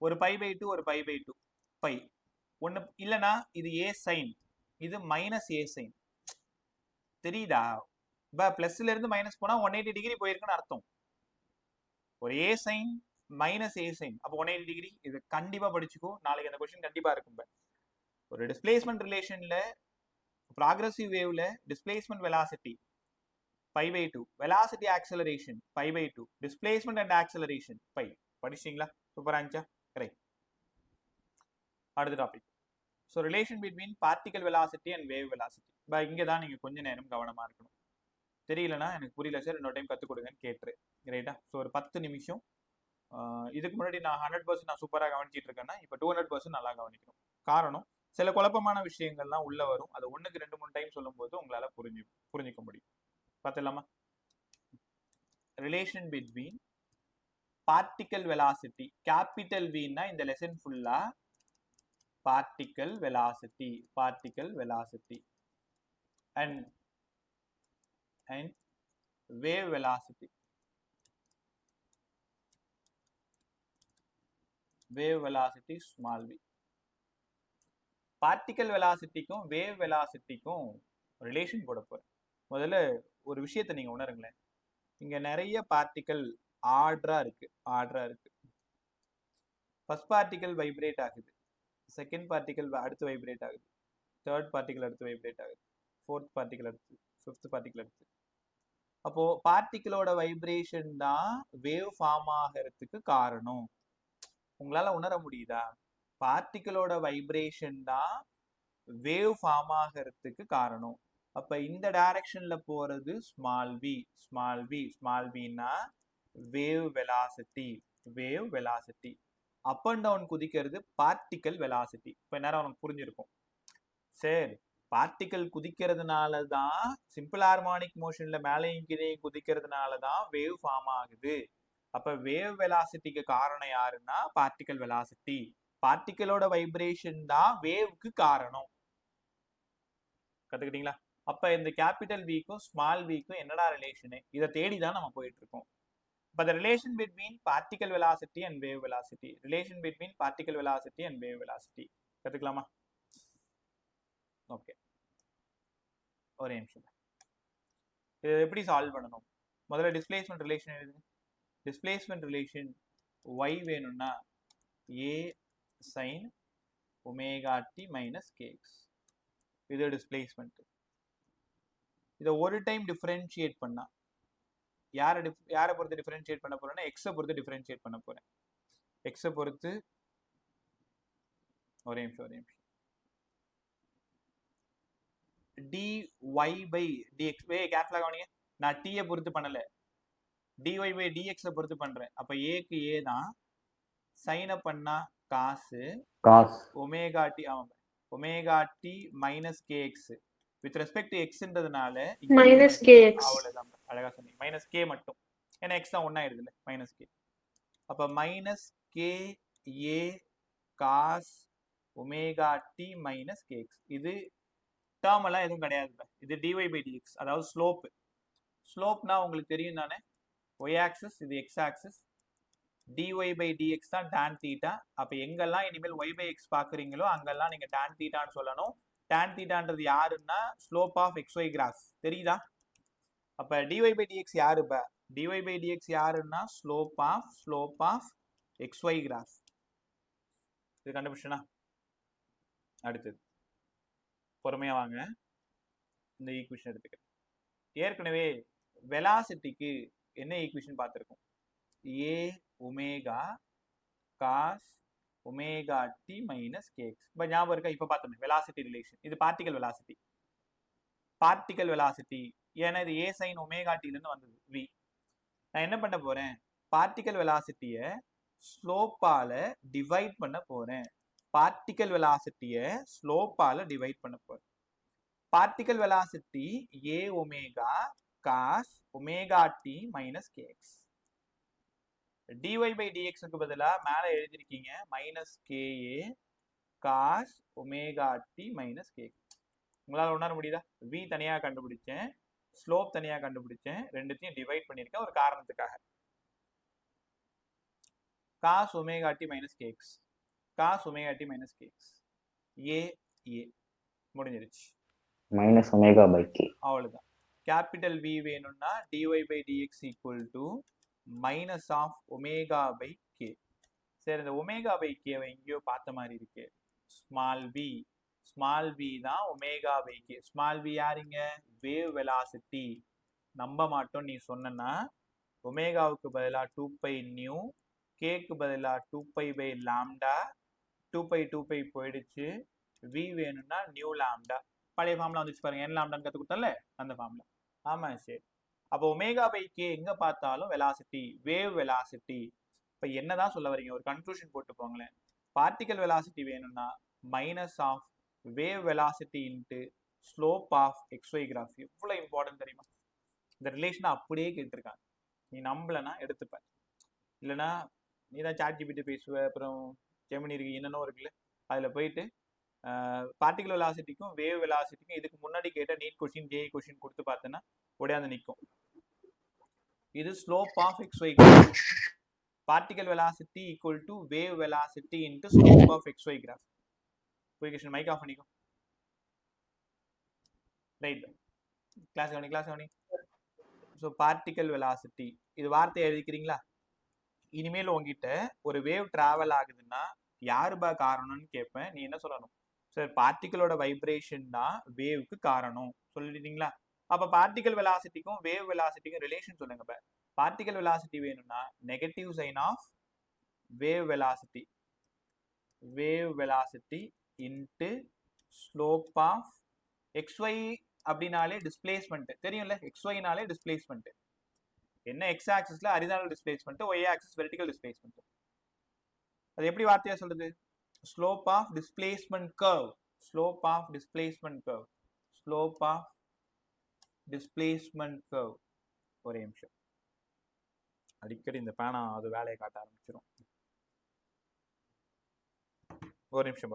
ஒரு 5/2, ஒரு 5/2 பை. ஒன்று இல்லைன்னா இது ஏ சைன், இது மைனஸ் ஏ சைன். தெரியுதா? இப்போ பிளஸ்ல இருந்து மைனஸ் போனா 180 டிகிரி போயிருக்குன்னு அர்த்தம். ஒரு ஏ சைன் மைனஸ் ஏ சைன், அப்போ 180 டிகிரி. இது கண்டிப்பா படிச்சுக்கோ, நாளைக்கு அந்த கொஸ்டின் கண்டிப்பா இருக்கும். ஒரு டிஸ்பிளேஸ்மெண்ட் ரிலேஷன்ல ப்ராக்ரசிவ் வேவ்ல displacement velocity 5/2, velocity acceleration 5/2, displacement and acceleration 5. படிச்சிங்களா? சூப்பரா இருந்துச்சா? கரெக்ட். அடுத்த topic. So relation between particle velocity and wave velocity. இங்கே தான் நீங்கள் கொஞ்ச நேரம் கவனமாக இருக்கணும். தெரியலனா எனக்கு புரியல சார், இன்னொரு டைம் கற்றுக் கொடுங்கன்னு கேட்டுரு. ரைட்டா? ஸோ ஒரு 10 நிமிஷம். இதுக்கு முன்னாடி நான் 100% நான் சூப்பராக கவனிச்சிட்டு இருக்கேன்னா இப்போ 200% நல்லா கவனிக்கணும். காரணம், சில குழப்பமான விஷயங்கள்லாம் உள்ள வரும். அதை 1க்கு 2 3 டைம் சொல்லும் போது உங்களால புரிஞ்சுக்க முடியும். பார்த்துலாமா? Relation between particle velocity, capital வின்னா இந்த லெசன் ஃபுல்லா particle velocity and wave velocity. Small v. particle velocityக்கும் wave velocityக்கும் ரிலேஷன் போட போறேன். முதல்ல ஒரு விஷயத்தை நீங்க உணருங்களேன். இங்க நிறைய பார்ட்டிகல் ஆர்டரா இருக்கு. ஃபர்ஸ்ட் பார்ட்டிகல் வைப்ரேட் ஆகுது, செகண்ட் பார்ட்டிகல் அடுத்து வைப்ரேட் ஆகுது, தேர்ட் பார்ட்டிகல் அடுத்து வைப்ரேட் ஆகுது, ஃபோர்த் பார்ட்டிகல் அடுத்து, ஃபிஃப்த் பார்ட்டிகல் அடுத்து. அப்போ பார்ட்டிகளோட வைப்ரேஷன் தான் வேவ் ஃபார்ம் ஆகிறதுக்கு காரணம். உங்களால உணர முடியுதா? பார்ட்டிகளோட வைப்ரேஷன் தான் வேவ் ஃபார்ம் ஆகிறதுக்கு காரணம். அப்ப இந்த டைரக்ஷன்ல போறது ஸ்மால் வினா wave velocity. Up and down குதிக்கிறது பார்ட்டிகல் வெலாசிட்டி. இப்போ நேரம் உனக்கு புரிஞ்சிருக்கும். சரி, பார்ட்டிகல் குதிக்கிறதுனால தான், சிம்பிள் ஹார்மோனிக் மோஷன்ல மேலையும் கீழையும் குதிக்கிறதுனால தான் வேவ் ஃபார்ம் ஆகுது. அப்ப வேவ் வெலாசிட்டிக்கு காரணம் யாருன்னா பார்ட்டிகல் வெலாசிட்டி. பார்ட்டிகளோட வைப்ரேஷன் தான் வேவ்க்கு காரணம். கத்துக்கிட்டீங்களா? அப்ப இந்த கேபிட்டல் விக்கும் ஸ்மால் விக்கும் என்னடா ரிலேஷனு? இதை தேடி தான் நம்ம போயிட்டு இருக்கோம். But the relation between particle velocity and wave velocity. கத்துக்கலாமா? ஓகே, ஒரே நிமிஷம். இது எப்படி சால்வ் பண்ணணும்? முதல்ல டிஸ்பிளேஸ்மெண்ட் ரிலேஷன் எழுதுங்க. டிஸ்பிளேஸ்மெண்ட் ரிலேஷன் y வேணும்னா a sin ஒமேகா t மைனஸ் kx. இது டிஸ்பிளேஸ்மெண்ட். இதை ஒரு டைம் டிஃபரன்ஷியேட் பண்ணா யாரை பொறுத்து டிஃபரன்ஷியேட் பண்ண போறேன்னா எக்ஸை பொறுத்து டிஃபரன்ஷியேட் பண்ண போறேன். எக்ஸை பொறுத்து ஒரே நிமிஷம் dy by dx. கேர்ஃபுல்லா கவனிங்க, நான் t-யை பொறுத்து பண்ணல, dy by dx-ஐ பொறுத்து பண்றேன். அப்ப a-க்கு a தான், சைனை பண்ணா காசு ஒமேகா t. ஆமா, omega D minus KX with respect to எக்ஸ்ன்றதுனால Minus kx. அவ்வளவுதான், அழகா சொன்னீங்க. மைனஸ் கே மட்டும், ஏன்னா எக்ஸ் தான் ஒன்னாயிடுதுல, மைனஸ் கே. அப்ப minus K A cos omega D minus KX. இது டேர்ம் எல்லாம் எதுவும் கிடையாது, இது டிஒய் பை டிஎக்ஸ், அதாவது ஸ்லோப். ஸ்லோப்னா உங்களுக்கு தெரியும் தானே, ஒய் ஆக்சிஸ் இது X axis, DY by DX தான் டான் தீட்டா. அப்ப எங்கெல்லாம் இனிமேல் ஒய் பை எக்ஸ் பாக்குறீங்களோ அங்கெல்லாம் நீங்க டான் தீட்டான்னு சொல்லணும். டான் தீட்டான்றது யாருன்னா ஸ்லோப் ஆஃப் எக்ஸ்ஒய் கிராஃப், தெரியுதா? அப்ப டிஒய் பை டிஎக்ஸ் யாரு? டிஒய் பை டிஎக்ஸ் யாருன்னா ஸ்லோப் ஆஃப் எக்ஸ்ஒய் கிராஃப். இது கண்டுபிடிச்சனா? அடுத்தது பொறுமையா வாங்க, இந்த ஈக்குவேஷன் எடுத்துக்கிறேன். ஏற்கனவே வெலாசிட்டிக்கு என்ன ஈக்குவேஷன் பார்த்துருக்கோம்? A omega cos omega D minus kx. இப்போ ஞாபகம் இருக்கா? இப்போ பார்த்தோமே வெலாசிட்டி ரிலேஷன். இது பார்ட்டிகல் வெலாசிட்டி. பார்ட்டிகல் வெலாசிட்டி ஏன்னா இது ஏ சைன் ஒமேகா டிலேருந்து வந்தது வி. நான் என்ன பண்ண போறேன்? பார்ட்டிகல் வெலாசிட்டியை ஸ்லோப்பால டிவைட் பண்ண போறேன். பார்ட்டிகல் வெலாசிட்டியை ஸ்லோப்பால டிவைட் பண்ண போறேன். Particle velocity A omega cos omega D minus KX. DY by டிஎக்ஸுக்கு பதிலாக மேலே எழுதிருக்கீங்க minus KA cos omega D minus KX. உங்களால் உணர முடியுதா? வி தனியாக கண்டுபிடிச்சேன், ஸ்லோப் தனியாக கண்டுபிடிச்சேன், ரெண்டுத்தையும் டிவைட் பண்ணியிருக்கேன் ஒரு காரணத்துக்காக. Cos omega D minus KX, cos omega D minus kx, A A முடிஞ்சிருச்சு. Minus omega by K. அவ்வளோதான். கேபிட்டல் வி வேணும்னா DY by DX equal to minus of omega by K. சரி, இந்த ஒமேகா பை கேவை எங்கேயோ பார்த்த மாதிரி இருக்கு. ஸ்மால் வி, ஸ்மால் வி தான் omega by K. Small V யாருங்க? Wave velocity. நம்ப மாட்டோம் நீ சொன்னா. ஒமேகாவுக்கு பதிலாக 2π நியூ, கேக்கு பதிலாக 2π பை லாம்டா, 2π போயிடுச்சு. வி வேணும்னா நியூ லாம்டா. பழைய ஃபார்ம்ல வந்துச்சு பாருங்க, என் லாம்டான்னு கற்று கொடுத்தல அந்த ஃபார்ம்ல. ஆமா சரி. அப்போ ஒமேகா பை கே எங்க பார்த்தாலும் வெலாசிட்டி, வேவ் வெலாசிட்டி. இப்போ என்னதான் சொல்ல வரீங்க? ஒரு கன்க்ளூஷன் போட்டு போங்களேன். பார்ட்டிகல் வெலாசிட்டி வேணும்னா minus of wave velocity into slope of XY graph. எவ்வளோ இம்பார்ட்டன்ட் தெரியுமா? இந்த ரிலேஷனை அப்படியே கேட்டிருக்காங்க. நீ நம்பலன்னா எடுத்துப்ப, இல்லைன்னா நீ தான் சாட் ஜிபிடி பேசுவ, அப்புறம் ஜெமினி இருக்கு, என்னென்னோ இருக்குல்ல, அதில் போயிட்டு பார்ட்டிகல் வெலாசிட்டிக்கும் வேவ் வெலாசிட்டிக்கும் இதுக்கு முன்னாடி கேட்ட நீட் கொஸ்டின் ஜே கொஸ்டின் கொடுத்து பார்த்தேன்னா உடையாந்து நிற்கும். இது slope of XY graph. Particle velocity equal to wave velocity into slope of XY graph. Question mike off பண்ணிக்கும். ரைட், கிளாஸ் கவனி. ஸோ பார்ட்டிகல் வெலாசிட்டி இது வார்த்தையை எழுதிக்கிறீங்களா? இனிமேல் உங்ககிட்ட ஒரு வேவ் டிராவல் ஆகுதுன்னா யாருபா காரணம்னு கேட்பேன். நீ என்ன சொல்லணும்? சார் பார்ட்டிகளோட வைப்ரேஷன் தான் வேவ்க்கு காரணம் சொல்லிட்டீங்களா? அப்ப பார்ட்டிகல் வெலாசிட்டிக்கும் வேவ் வெலாசிட்டிக்கும் ரிலேஷன் சொல்லுங்க. இப்ப பார்ட்டிகல் வெலாசிட்டி வேணும்னா negative sign of wave velocity into slope of XY. அப்படின்னாலே டிஸ்பிளேஸ்மெண்ட் தெரியும்ல, எக்ஸ்ஒய்னாலே டிஸ்பிளேஸ்மெண்ட். என்ன எக்ஸ் ஆக்சிஸ்ல horizontal displacement, Y axis vertical displacement. அது எப்படி வார்த்தையா சொல்றது? Slope of displacement curve, slope of displacement curve, slope of displacement curve. ஒரே நிமிஷம், அடிக்கடி இந்த பேனா அது வேலையை காட்ட ஆரம்பிச்சிடும். ஒரு நிமிஷம்.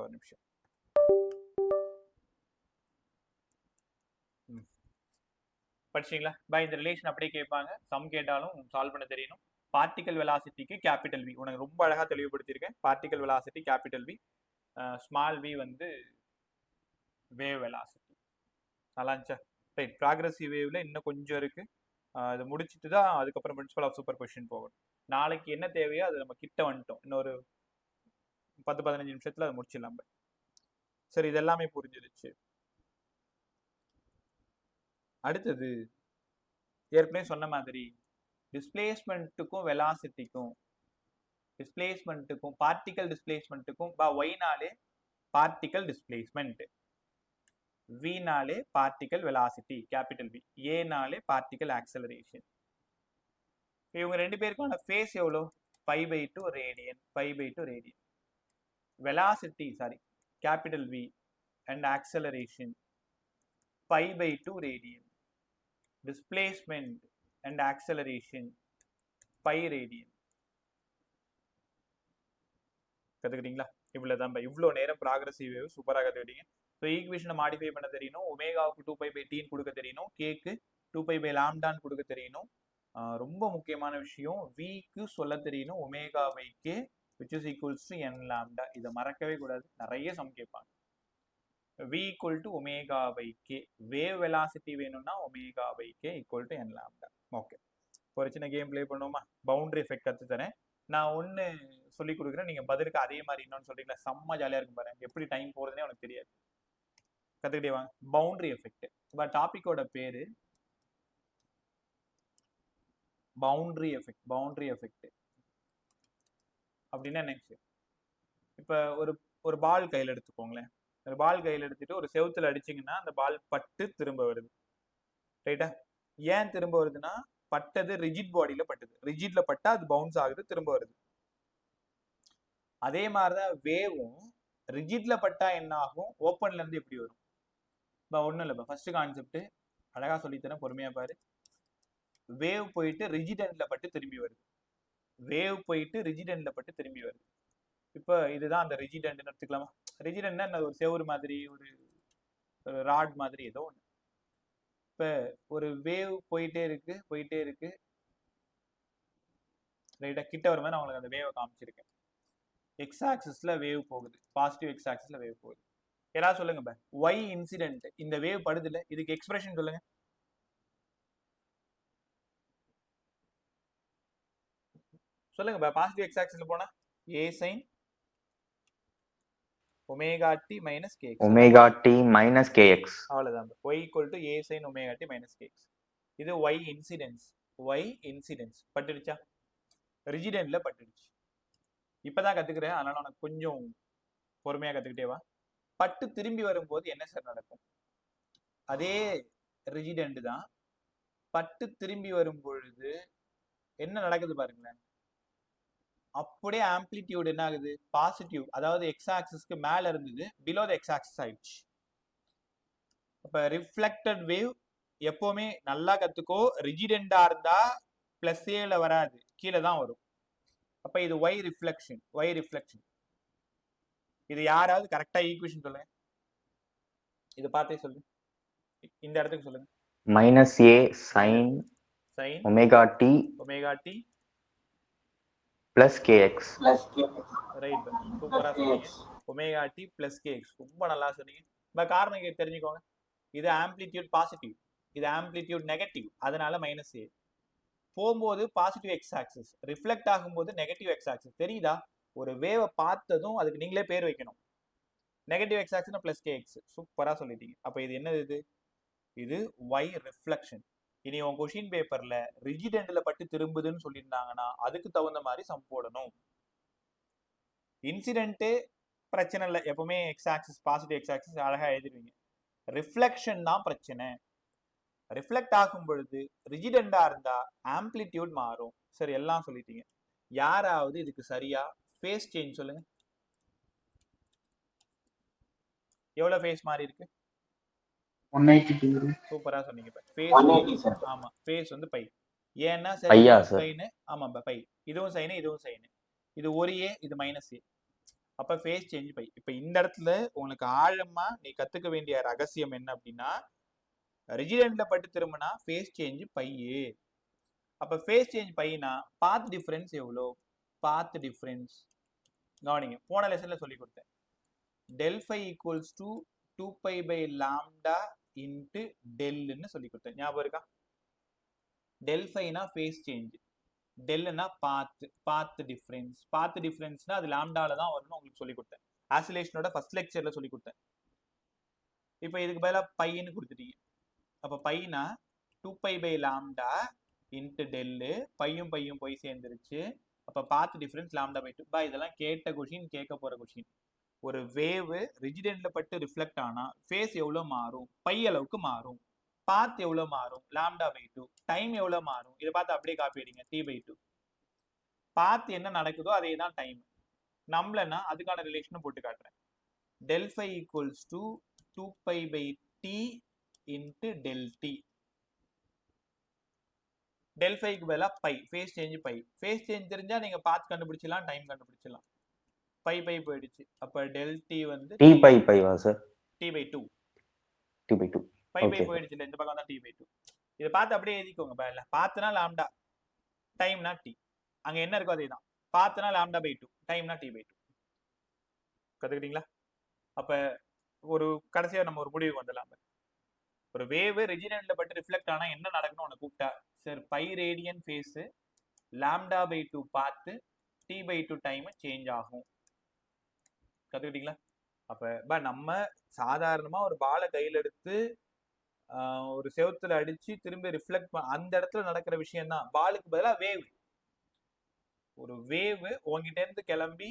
படிச்சீங்களா? பை இந்த ரிலேஷன் அப்படியே கேட்பாங்க, சம் கேட்டாலும் சால்வ் பண்ண தெரியணும். பார்ட்டிகல் வெலாசிட்டிக்கு கேபிட்டல் வி உனக்கு ரொம்ப அழகா தெளிவுபடுத்தியிருக்கேன். Particle velocity capital V, small V வந்து வேவ் வெலாசிட்டி. நல்லா இருந்துச்சா? ரைட், ப்ராக்ரஸிவ் வேவ்ல இன்னும் கொஞ்சம் இருக்கு. அதை முடிச்சுட்டு தான் அதுக்கப்புறம் பிரின்சிபல் ஆஃப் சூப்பர் பொசிஷன் போகணும். நாளைக்கு என்ன தேவையோ அது நம்ம கிட்ட வந்துட்டோம். இன்னொரு 10-15 நிமிஷத்துல அதை முடிச்சிடலாம். சரி, இது எல்லாமே புரிஞ்சிருச்சு. அடுத்தது ஏற்கனவே சொன்ன மாதிரி டிஸ்பிளேஸ்மெண்ட்டுக்கும் வெலாசிட்டிக்கும், பார்ட்டிகல் டிஸ்பிளேஸ்மெண்ட்டுக்கும் ஒய்னாலே பார்ட்டிகல் டிஸ்பிளேஸ்மெண்ட், வினாலே பார்ட்டிகல் வெலாசிட்டி கேபிட்டல் வி, ஏனாலே பார்ட்டிகல் ஆக்சலரேஷன். இவங்க ரெண்டு பேருக்கான ஃபேஸ் எவ்வளோ? 5/2 radian, 5/2 radian. Velocity capital V and acceleration pi by 2 radian. Displacement and acceleration pi radian. கத்துக்கிட்டீங்களா? இவ்வளவுதான். இவ்வளோ நேரம் ப்ராக்ரஸிவ் வேவ் சூப்பராக கற்றுக்கிட்டீங்க. ஸோ ஈக்குவேஷனை மாடிஃபை பண்ண தெரியணும், ஒமேகாவுக்கு 2π/t கொடுக்க தெரியணும், கேக்கு 2π/λ கொடுக்க தெரியணும். ரொம்ப முக்கியமான விஷயம், விக்கு சொல்ல தெரியணும் ஒமேகா/k which is equals to n lambda. இதை மறக்கவே கூடாது, நிறைய சம் கேட்பாங்க. v equal to omega/k, wave velocity வேணும்னா omega/k equal to n lambda. Okay, ஒரு சின்ன கேம் ப்ளே பண்ணுவோமா? பவுண்டரி எஃபெக்ட் கற்று தரேன். நான் ஒன்று சொல்லி கொடுக்குறேன், நீங்கள் பதிலுக்கு அதே மாதிரி இன்னொன்று சொல்றீங்களா? செம்ம ஜாலியாக இருக்கும் பாருங்க, எப்படி டைம் போகிறதுனே உனக்கு தெரியாது. கற்றுக்கிட்டே வாங்க. Boundary effect. இப்போ டாபிக்கோட பேரு பவுண்டரி எஃபெக்ட். பவுண்டரி எஃபெக்ட் அப்படின்னா நெக்ஸ்ட், இப்போ ஒரு பால் கையில் எடுத்துக்கோங்களேன். ஒரு பால் கையில் எடுத்துட்டு ஒரு செவுத்துல அடிச்சிங்கன்னா அந்த பால் பட்டு திரும்ப வருது, ரைட்டா? ஏன் திரும்ப வருதுன்னா பட்டது ரிஜிட் பாடியில பட்டுது, ரிஜிட்ல பட்டா அது பவுன்ஸ் ஆகுது, திரும்ப வருது. அதே மாதிரிதான் வேவும் ரிஜிட்ல பட்டா என்ன ஆகும், ஓப்பன்ல இருந்து எப்படி வரும்? இப்போ ஒன்றும் இல்லை, இப்போ ஃபர்ஸ்ட் கான்செப்ட் அழகா சொல்லித்தரேன், பொறுமையா பாரு. வேவ் போயிட்டு ரிஜிட் எண்ட்ல பட்டு திரும்பி வருது, வேவ் போயிட்டு ரிஜிட் எண்ட்ல பட்டு திரும்பி வருது. இப்போ இதுதான் அந்த ரிஜிட் எண்ட்னு எடுத்துக்கலாமா? ரிஜிட் எண்ட்னா ஒரு செவுரு மாதிரி, ஒரு ராட் மாதிரி ஏதோ ஒன்று. இப்போ ஒரு வேவ் போயிட்டே இருக்கு, ரைட்டா? கிட்ட வர மாதிரி நான் உங்களுக்கு அந்த வேவை காமிச்சிருக்கேன். எக்ஸ் ஆக்சிஸ்ல வேவ் போகுது, பாசிட்டிவ் எக்ஸ் ஆக்சிஸ்ல வேவ் போகுது. யாராவது சொல்லுங்க பா, ஒய் இன்சிடென்ட் இந்த வேவ் படுது இல்ல, இதுக்கு எக்ஸ்பிரஷன் சொல்லுங்க. சொல்லுங்க பா, பாசிட்டிவ் எக்ஸ் ஆக்சிஸ்ல போனா a sin omega D minus kx. Omega D minus kx. அவ்வளவுதான். y equal to a sin omega D minus kx. இது y இன்சிடென்ஸ் பட்டுடுச்சா? ரிஜிட் எண்ட்ல பட்டுடுச்சு. இப்பதான் கத்துக்கிறேன், அதனால உனக்கு கொஞ்சம் பொறுமையா கத்துக்கிட்டே வா. பட்டு திரும்பி வரும்போது என்ன சார் நடக்கும்? அதே ரிஜிட் எண்ட் தான், பட்டு திரும்பி வரும் பொழுது என்ன நடக்குது பாருங்களேன். அப்படியே ஆம்பிளிடியூட் என்ன ஆகுது? பாசிட்டிவ், அதாவது எக்ஸ் ஆக்சிஸ்க்கு மேல இருந்தது பிலோ த எக்ஸ் ஆக்சிஸ் ஆயிடுச்சு. அப்ப ரிஃப்ளெக்டட் வேவ் எப்பவுமே நல்லா கத்துக்கோ, ரிஜிடெண்டா இருந்தா பிளஸ் ஏல வராது, கீழே தான் வரும். அப்ப இது ஒய் ரிஃப்ளெக்ஷன். இது யாராவது கரெக்டா ஈக்குவேஷன் சொல்லுங்க, இது பார்த்தே சொல்லுங்க, இந்த இடத்துக்கு சொல்லுங்க. Minus A sine omega T plus KX. Right, சூப்பரா சொன்னீங்க. ஒமேகா டி பிளஸ் கேஎக்ஸ், ரொம்ப நல்லா சொன்னீங்க. இப்போ காரணம் தெரிஞ்சுக்கோங்க, இது ஆம்பிளிடியூட் பாசிட்டிவ், இது ஆம்பிளிடியூட் நெகட்டிவ், அதனால மைனஸ் ஏ. போகும்போது பாசிட்டிவ் எக்ஸ் ஆக்சிஸ், ரிஃப்ளெக்ட் ஆகும்போது நெகட்டிவ் எக்ஸ் ஆக்சிஸ். தெரியுதா? ஒரு வேவை பார்த்ததும் அதுக்கு நீங்களே பேர் வைக்கணும். Negative X axis plus kx. சூப்பரா சொல்லிட்டீங்க. அப்ப இது என்னது? இது ஒய் ரிஃப்ளெக்ஷன். இனி உன் கொஷின் பேப்பர்ல ரிஜிட் எண்ட்ல பட்டு திரும்புதுன்னு சொல்லியிருந்தாங்கன்னா அதுக்கு தகுந்த மாதிரி சம் போடணும். இன்சிடென்ட் பிரச்சனை இல்லை, எப்பவுமே X axis positive X axis அழகா எழுதிடுவீங்க. ரிஃப்ளெக்ஷன் தான் பிரச்சனை. ரிஃப்ளெக்ட் ஆகும் பொழுது ரிஜிட் எண்டா இருந்தா ஆம்பிளிடியூட் மாறும். சரி, எல்லாம் சொல்லிட்டீங்க. யாராவது இதுக்கு சரியா ஃபேஸ் சேஞ்ச் சொல்லுங்க. எவ்வளவு ஃபேஸ் மாறி இருக்கு? 180 டிகிரி. சூப்பரா சொன்னீங்க. ஆமா, ஃபேஸ் வந்து பை. ஏன்னா சைன், ஆமா பை. இதுவும் சைன், இதுவும் சைன். இது ஒரு ஏ, இது மைனஸ் ஏ. அப்ப ஃபேஸ் சேஞ்ச் பை. இப்ப இந்த இடத்துல உங்களுக்கு ஆழமா நீ கத்துக்க வேண்டிய ரகசியம் என்ன அப்படின்னா, ரிஜிட் எண்ட்ல பட்டு திரும்பினா ஃபேஸ் சேஞ்ச் பை ஏ. அப்ப ஃபேஸ் சேஞ்ச் பைனா பாத் டிஃபரன்ஸ் எவ்வளோ? பாத் டிஃபரன்ஸ் கவனிங்க, போன லெசன்ல சொல்லி கொடுத்தேன். Del phi equals to 2π/λ into டெல்னு சொல்லி கொடுத்தேன், ஞாபகம் இருக்கா? டெல் ஃபைனா ஃபேஸ் சேஞ்ச், டெல்னா பாத் டிஃபரன்ஸ்னா அது லாம்டால தான் வரும்னு உங்களுக்கு சொல்லி கொடுத்தேன். ஆசிலேஷனோட ஃபர்ஸ்ட் லெக்சர்ல சொல்லி கொடுத்தேன். இப்போ இதுக்கு பதிலாக பைன்னு கொடுத்துட்டீங்க. அப்போ பைனா 2π/λ இன்ட்டு டெல்லு, பையும் போய் சேர்ந்துருச்சு. அப்போ பாத் டிஃபரன்ஸ் λ/2. இதெல்லாம் கேட்ட கொஷின், கேட்க போற கொஷின். ஒரு வேவ் ரிஜிட் எண்ட்ல பட்டு ரிஃப்ளெக்ட் ஆனா ஃபேஸ் எவ்வளவு மாறும்? பை அளவுக்கு மாறும். பாத் எவ்வளவு மாறும்? λ/2. டைம் எவ்வளவு மாறும்? இதை பார்த்து அப்படியே காப்பி அடிங்க, t/2. பாத் என்ன நடக்குதோ அதே தான் டைம். நம்மளன்னா அதுக்கான ரிலேஷனும் போட்டு காட்டுறேன். Del phi equals to 2 pi by t into del t. del phiக்கு பதிலா pi, phase change pi. Phase change தெரிஞ்சா நீங்க பாத் கண்டுபிடிச்சலாம், டைம் கண்டுபிடிச்சலாம். பை போயிடுச்சு. அப்ப del t வந்து t by pi வா சார்? t by 2. t by 2. Pi போயிடுச்சு. இந்த பக்கம் தான் t by 2. இத பார்த்து அப்படியே எழுதிக்கோங்க. பைல பாத்னா லாம்டா, டைம்னா t. அங்க என்ன இருக்கோ அதேதான். பாத்னா லாம்டா by 2, டைம்னா t by 2. கத்துக்கிட்டீங்களா? அப்ப ஒரு கடைசியா நம்ம ஒரு முடிவுக்கு வந்துடலாம். ஒரு வேவ் ரிஜிட் பட்டு ரிஃப்ளெக்ட் ஆனா என்ன நடக்கணும் உனக்கு கூப்பிட்டா, sir pi radian phase lambda by 2 பார்த்து t by 2 டைம் சேஞ்ச் ஆகும். கத்துக்கிட்டீங்களா? அப்ப நம்ம சாதாரணமா ஒரு பாலை கையில எடுத்து ஒரு செவுத்துல அடிச்சு திரும்பி ரிஃப்ளெக்ட் அந்த இடத்துல நடக்கிற விஷயம் தான். பாலுக்கு பதிலா வேவ். ஒரு வேவ் உங்ககிட்ட இருந்து கிளம்பி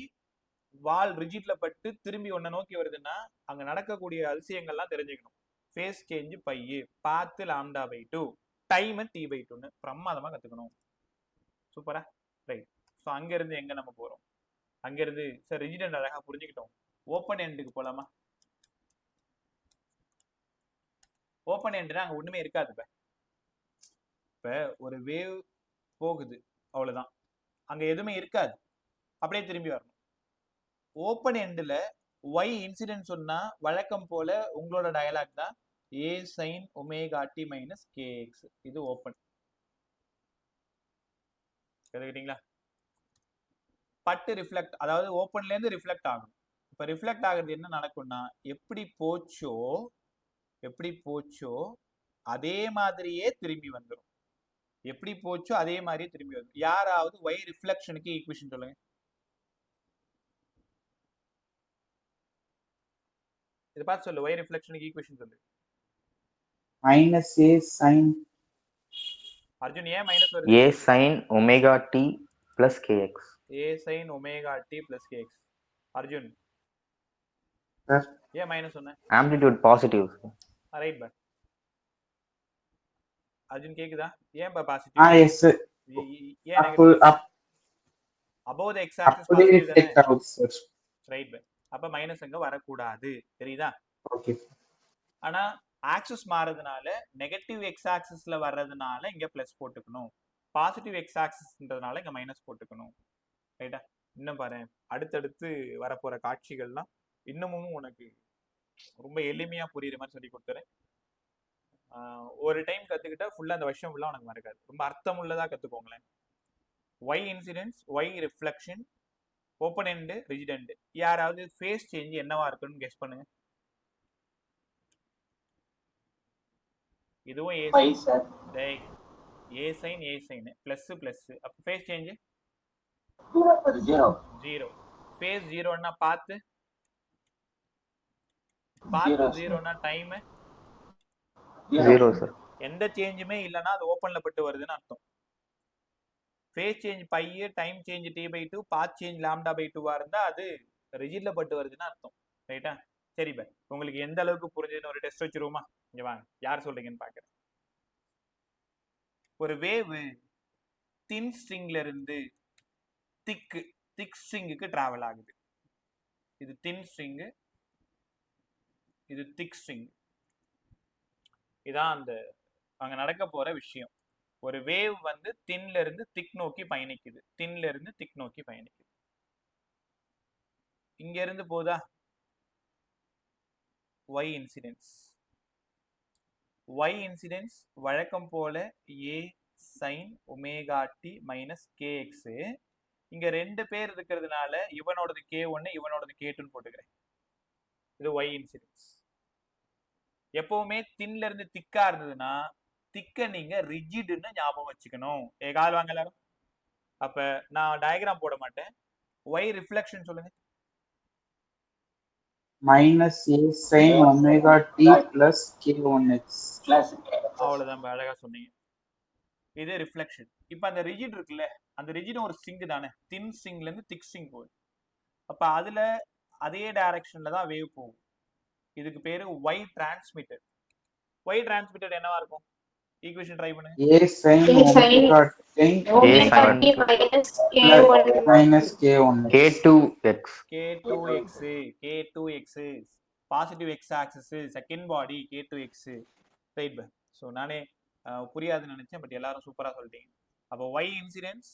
வால் ரிஜிட்ல பட்டு திரும்பி ஒன்ன நோக்கி வருதுன்னா அங்க நடக்கக்கூடிய அதிசயங்கள்லாம் தெரிஞ்சுக்கணும். Phase change pi, path lambda by 2, time t by 2ன்னு பிரமாதமா கத்துக்கணும். சூப்பரா? ரைட். ஸோ அங்க இருந்து எங்க நம்ம போறோம்? அங்க இருந்து சார் ரிஜிட் அண்ட் அழகா புரிஞ்சுக்கிட்டோம். ஓப்பன் எண்டுக்கு போலாமா? ஓப்பன் எண்டுனா அங்க ஒண்ணுமே இருக்காது. இப்ப ஒரு வேவ் போகுது, அவ்வளவுதான். அங்க எதுவுமே இருக்காது, அப்படியே திரும்பி வரணும். ஓப்பன் எண்டுல y இன்சிடென்ட் சொன்னா வழக்கம் போல உங்களோட டயலாக் தான் a sin omega t minus kx. இது ஓப்பன். கேக்குறீங்களா? பட்டு ரிஃப்ளெக்ட், அதாவது ஓப்பன்ல இருந்து ரிஃப்ளெக்ட் ஆகும். இப்ப ரிஃப்ளெக்ட் ஆகுறது என்ன நடக்கும்னா, எப்படி போச்சோ அதே மாதிரியே திரும்பி வந்துடும். எப்படி போச்சோ அதே மாதிரியே திரும்பி வந்துடும். யாராவது y ரிஃப்ளெக்ஷனுக்கு ஈக்குவேஷன் சொல்லுங்க. இத பார்த்து சொல்லு. y ரிஃப்ளெக்ஷனுக்கு ஈக்குவேஷன் சொல்லு. minus a sin. அர்ஜுன் ஏன் மைனஸ் வருது? a sin omega t plus kx. a sin omega t plus kx. Arjun ஏன் மைனஸ் சொன்ன? Amplitude positive. Right pi. Arjun கேக்குதா? ஏன் பை பாசிட்டிவ்? yes sir. ஏன் above the x axis positive தானே? Right pi. அப்ப minus அங்க வரக்கூடாது. தெரியுதா? ஓகே. ஆனா ஆக்சிஸ் மாறதுனால நெகட்டிவ் எக்ஸ் ஆக்சிஸ்ல வர்றதுனால இங்க பிளஸ் போட்டுக்கணும், பாசிட்டிவ் எக்ஸ் ஆக்சிஸ்ன்றதுனால இங்க மைனஸ் போட்டுக்கணும். ரைட்டா? இன்னும் பாரு, அடுத்தடுத்து வரப்போற காட்சிகள்லாம் இன்னமும் உனக்கு ரொம்ப எளிமையா புரியுற மாதிரி சொல்லி கொடுத்துறேன். ஒரு டைம் கத்துக்கிட்டா ஃபுல்லா அந்த வருஷம் ஃபுல்லா உனக்கு மறக்காது. ரொம்ப அர்த்தம் உள்ளதா கத்துக்கோங்களேன். y incidence, y reflection, open end, rigid end. யாராவது ஃபேஸ் சேஞ்ச் என்னவா இருக்குன்னு கெஸ் பண்ணுங்க. இதுவும் a sin பிளஸ் அப்ப ஃபேஸ் சேஞ்ச் 0. ஃபேஸ் 0ன்னா பாத்து 0ன்னா டைம் 0 சார். எந்த சேஞ்சுமே இல்லனா அது ஓபன்ல பட்டு வருதுன்னு அர்த்தம். Phase change pi, time change t by 2, path change lambda by 2 இருந்தா அது ரிஜிட்ல பட்டு வருதுன்னு அர்த்தம். ரைட்டா? சரி பை, உங்களுக்கு எந்த அளவுக்கு புரிஞ்சதுன்னு ஒரு டெஸ்ட் வச்சிருவோமா? இங்க வாங்க, யார் சொல்றீங்கன்னு பாக்குறேன். ஒரு வேவ் தின் ஸ்ட்ரிங்ல இருந்து திக் ஸ்ட்ரிங்குக்கு டிராவல் ஆகுது. இது தின் ஸ்ட்ரிங், இது திக் ஸ்ட்ரிங். இதான் அந்த அங்க நடக்க போற விஷயம். ஒரு வேவ் வந்து தின்ல இருந்து திக் நோக்கி பயணிக்குது. இங்க இருந்து போதா y இன்சிடென்ஸ் வழக்கம் போல a sin omega t minus kx. இங்க ரெண்டு பேர் இருக்கிறதுனால இவனோடது k1, இவனோடது k2 போட்டுக்கிறேன். இது y இன்சிடென்ஸ். எப்பவுமே தின்ல இருந்து திக்கா இருந்ததுன்னா திக்க நீங்க ரிஜிட்னு ஞாபகம் வச்சுக்கணும். கால் வாங்க எல்லாரும். அப்ப நான் டயக்ராம் போட மாட்டேன். y ரிஃப்ளெக்ஷன் சொல்லுங்க. minus a sin omega t plus k1x. அவ்வளவுதான், அழகா சொன்னீங்க. இது ரிஃப்ளெக்ஷன். இப்ப அந்த ரிஜிட் இருக்குல்ல, அந்த ரிஜிட் ஒரு ஸ்ட்ரிங் தானே, தின் ஸ்ட்ரிங்ல இருந்து திக் ஸ்ட்ரிங் போகுது. அப்ப அதுல அதே டைரக்ஷன்ல தான் வேவ் போகும். இதுக்கு பேரு y டிரான்ஸ்மிட்டட். y டிரான்ஸ்மிட்டட் என்னவா இருக்கும்? ஈக்குவேஷன் ட்ரை பண்ணுங்க. a sin omega t minus k1 k2x. k2x positive X axis second body k2x right by. So நானே புரியாதுன்னு நினைச்சேன், பட் எல்லாரும் சூப்பரா சொல்லிட்டீங்க. அப்போ y இன்சிடென்ஸ்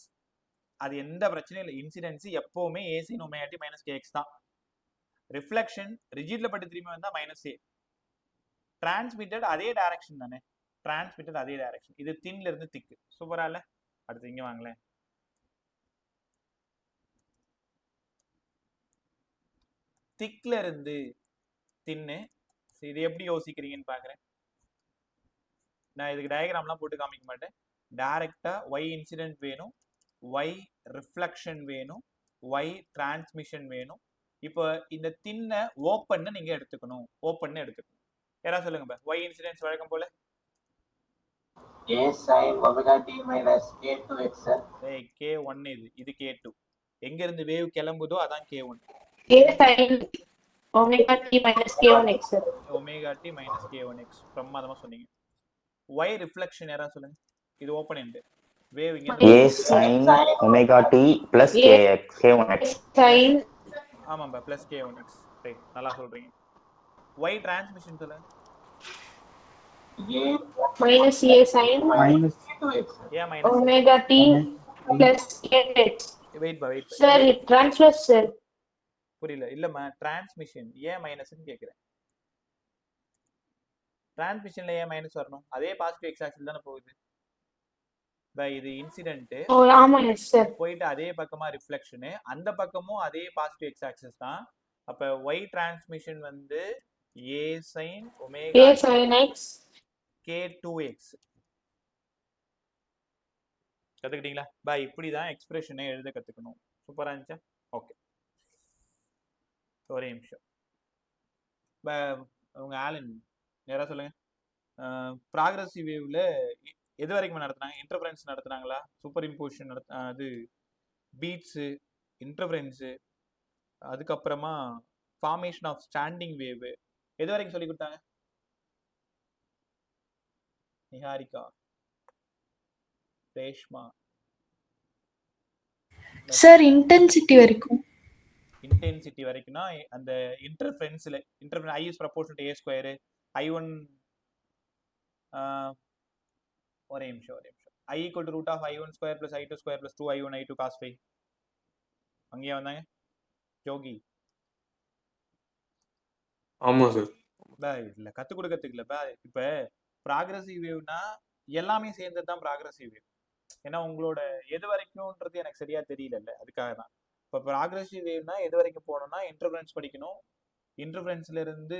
அது எந்த பிரச்சனையும் இல்லை. இன்சிடென்ஸ் எப்பவுமே a sin omega t minus kx தான். ரிஃப்ளெக்ஷன் ரிஜிட்ல பட்டு திரும்பி வந்தா -a. டிரான்ஸ்மிட்டட் அதே டைரக்ஷன் தானே, டிரான்ஸ்மிட்டட் அதே டைரக்ஷன். இது தின்ல இருந்து திக்கு. சூப்பரா இல்ல? அடுத்து இங்க வாங்களேன். திக்ல இருந்து தின்னு. இது எப்படி யோசிக்கிறீங்கன்னு பாக்குறேன். நான் இதுக்கு டயக்ராம்லாம் போட்டு காமிக்க மாட்டேன். டைரக்டா y இன்சிடென்ட் வேணும், y ரிஃப்ளெக்ஷன் வேணும், y டிரான்ஸ்மிஷன் வேணும். இப்போ இந்த தின்ன ஓப்பன் நீங்க எடுத்துக்கணும், ஓப்பன் எடுத்துக்கணும். யாராவது சொல்லுங்க. y இன்சிடென்ஸ் வழக்கம் போல A sin omega t minus k2x. k1 இது k2. எங்க இருந்து வேவ் கிளம்புதோ அதான் k1. A sin omega t minus k1x, sir. omega t minus k1x பிரமாதமா சொன்னீங்க. y ரிஃப்ளெக்ஷன் யாராவது சொல்லுங்க. இது ஓப்பன் எண்ட் வேவ் இங்க A sin omega t plus kx k1x. Sin ஆமாம்பா பிளஸ் k1x. ரைட், நல்லா சொல்றீங்க. y டிரான்ஸ்மிஷன் சொல்லுங்க. minus A sin Minus k2x. ஏன் minus? omega t plus kx. Wait Sir, it transfers, sir. புரியல. இல்லம்மா, transmission ஏன் மைனஸ்னு கேக்குறேன். டிரான்ஸ்மிஷன்ல ஏன் மைனஸ் வரணும்? அதே பாசிட்டிவ் எக்ஸ் ஆக்சிஸ் தானே போகுது. பை இது இன்சிடென்ட் Oh, ஆமா, yes, sir. போயிட்டு அதே பக்கமா ரிஃப்ளெக்ஷன், அந்த பக்கமும் அதே பாசிட்டிவ் எக்ஸ் ஆக்சிஸ் தான். அப்ப y டிரான்ஸ்மிஷன் வந்து a sin omega A sin x. k2x. கத்துக்கிட்டீங்களா? பை இப்படிதான் எக்ஸ்பிரஷனை எழுத கத்துக்கணும். சூப்பரா இருந்துச்சா? ஓகே, ஒரே நிமிஷம். உங்க ஆலன் யாரா சொல்லுங்க. ப்ராக்ரஸிவ் வேவ்ல எது வரைக்கும் நடத்துனாங்க? இன்டர்ஃபரன்ஸ் நடத்துனாங்களா? சூப்பர் இம்போசிஷன் அது பீட்ஸு, இன்டர்ஃபரன்ஸு, அதுக்கப்புறமா ஃபார்மேஷன் ஆஃப் ஸ்டாண்டிங் வேவ் எது வரைக்கும் சொல்லி கொடுத்தாங்க? நிஹாரிகா, ரேஷ்மா. சார் இன்டென்சிட்டி வரைக்கும். இன்டென்சிட்டி வரைக்கும்னா அந்த இன்டர்ஃபரன்ஸ்ல I is proportional to a square I1 ஒரே நிமிஷம் I equal to root of I1 square plus I2 square plus 2I1 I2 cos phi. அங்கேயே வந்தாங்க ஜோகி. ஆமா சார். இல்ல கத்து கொடுக்கறதுக்கு இல்ல. இப்ப ப்ராக்ரஸிவ் வேவ்னா எல்லாமே சேர்ந்தது தான் ப்ராக்ரஸிவ் வேவ். ஏன்னா உங்களோட எது வரைக்கும்ன்றது எனக்கு சரியா தெரியல, அதுக்காக தான். இப்போ ப்ராக்ரஸிவ் வேவ்னா எது வரைக்கும் போகணும்னா இன்டர்ஃபரன்ஸ் படிக்கணும், இன்டர்ஃபரன்ஸ்ல இருந்து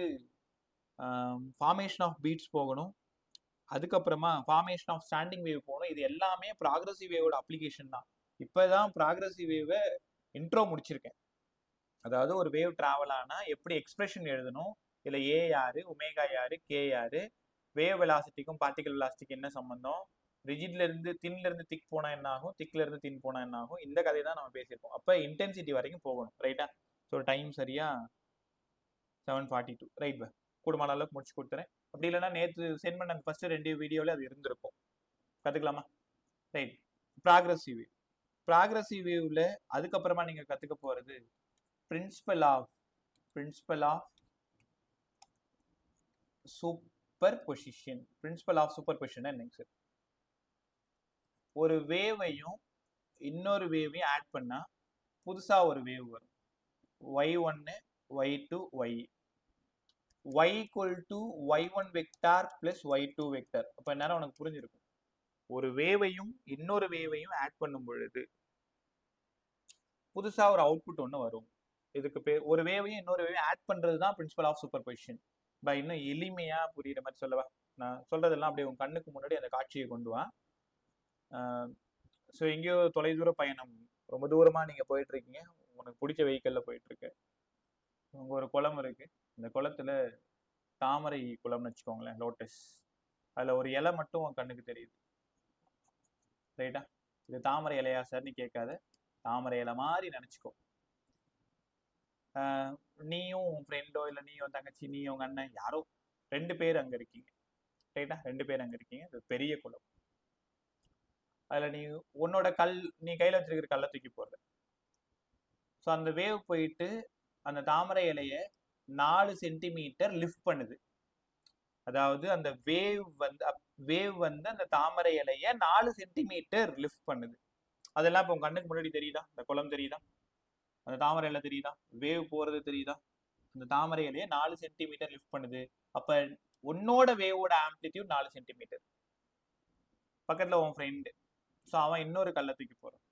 ஃபார்மேஷன் ஆஃப் பீட்ஸ் போகணும், அதுக்கப்புறமா ஃபார்மேஷன் ஆஃப் ஸ்டாண்டிங் வேவ் போகணும். இது எல்லாமே ப்ராக்ரஸிவ் வேவோட அப்ளிகேஷன் தான். இப்போதான் ப்ராக்ரஸிவ் வேவை இன்ட்ரோ முடிச்சிருக்கேன். அதாவது ஒரு வேவ் டிராவல் ஆனா எப்படி எக்ஸ்பிரஷன் எழுதணும், இதுல ஏ யாரு, ஒமேகா யாரு, கே யாரு, வேவ் வெலாசிட்டிக்கும் பார்ட்டிகல் வெலாசிட்டிக்கும் என்ன சம்பந்தம், ரிஜிட்ல இருந்து தின்ல இருந்து திக் போனா என்ன ஆகும், திக்ல இருந்து தின் போனா என்ன ஆகும், இந்த கதையை தான் நம்ம பேசியிருக்கோம். அப்ப இன்டென்சிட்டி வரைக்கும் போகணும். ரைட்டா? ஸோ டைம் சரியா 7:42. ரைட் பா, கூடுமான அளவுக்கு முடிச்சு கொடுத்துறேன். அப்படி இல்லைன்னா நேற்று சென்ட் பண்ண அந்த ஃபர்ஸ்ட் 2 வீடியோல அது இருந்திருக்கும். கத்துக்கலாமா? ரைட். Progressive wave. ப்ராக்ரஸிவ் வேவ்ல அதுக்கப்புறமா நீங்க கத்துக்க போறது principle of superposition. Principle of superposition என்னங்க சார்? ஒரு வேவையும் இன்னொரு வேவையும் ஆட் பண்ணா புதுசா ஒரு வேவ் வரும். y1 y2 y equal to y1 vector plus y2 vector. அப்ப என்னன்னா உனக்கு புரிஞ்சிருக்கும். ஒரு வேவையும் இன்னொரு வேவையும் ஆட் பண்ணும் பொழுது புதுசா ஒரு அவுட்புட் ஒன்று வரும். இதுக்கு பேர் ஒரு வேவையும் இன்னொரு வேவையும் ஆட் பண்றது தான் பிரின்சிபல் ஆஃப் சூப்பர் பொசிஷன். பை இன்னும் எளிமையா புரியுற மாதிரி சொல்லவா? நான் சொல்றதெல்லாம் அப்படியே உங்க கண்ணுக்கு முன்னாடி அந்த காட்சியை கொண்டு வா. ஸோ எங்கேயோ தொலைதூர பயணம், ரொம்ப தூரமா நீங்க போயிட்டு இருக்கீங்க, உனக்கு பிடிச்ச வெஹிக்கல்ல போயிட்டு இருக்கு. உங்க ஒரு குளம் இருக்கு, அந்த குளத்துல தாமரை குளம்னு வச்சுக்கோங்களேன், லோட்டஸ். அதுல ஒரு இலை மட்டும் உன் கண்ணுக்கு தெரியுது. ரைட்டா? இது தாமரை இலையா சார்னு கேட்காத, தாமரை இலை மாதிரி நினைச்சுக்கோ. நீயும் உன் ஃப்ரெண்டோ இல்லை நீயும் தங்கச்சி, நீ உங்க அண்ணன், யாரோ 2 பேர் அங்க இருக்கீங்க. ரைட்டா? 2 பேர் அங்க இருக்கீங்க. இது பெரிய குளம். அதுல நீ உன்னோட நீ கையில வச்சிருக்கிற கல்லை தூக்கி போடுற. ஸோ அந்த வேவ் போயிட்டு அந்த தாமரை இலைய 4 சென்டிமீட்டர் லிஃப்ட் பண்ணுது. அதாவது அந்த வேவ் வந்து அந்த தாமரை இலைய 4 சென்டிமீட்டர் லிஃப்ட் பண்ணுது. அதெல்லாம் இப்போ உங்க கண்ணுக்கு முன்னாடி தெரியுதா? அந்த குளம் தெரியுதா? அந்த தாமரை இலை தெரியுதா? வேவ் போறது தெரியுதா? அந்த தாமரை இலைய 4 சென்டிமீட்டர் லிஃப்ட் பண்ணுது. அப்ப உன்னோட வேவோட ஆம்ப்ளிடியூட் 4 சென்டிமீட்டர். பக்கத்துல உன் ஃப்ரெண்டு, ஸோ அவன் இன்னொரு கல்லை தூக்கி போறான்.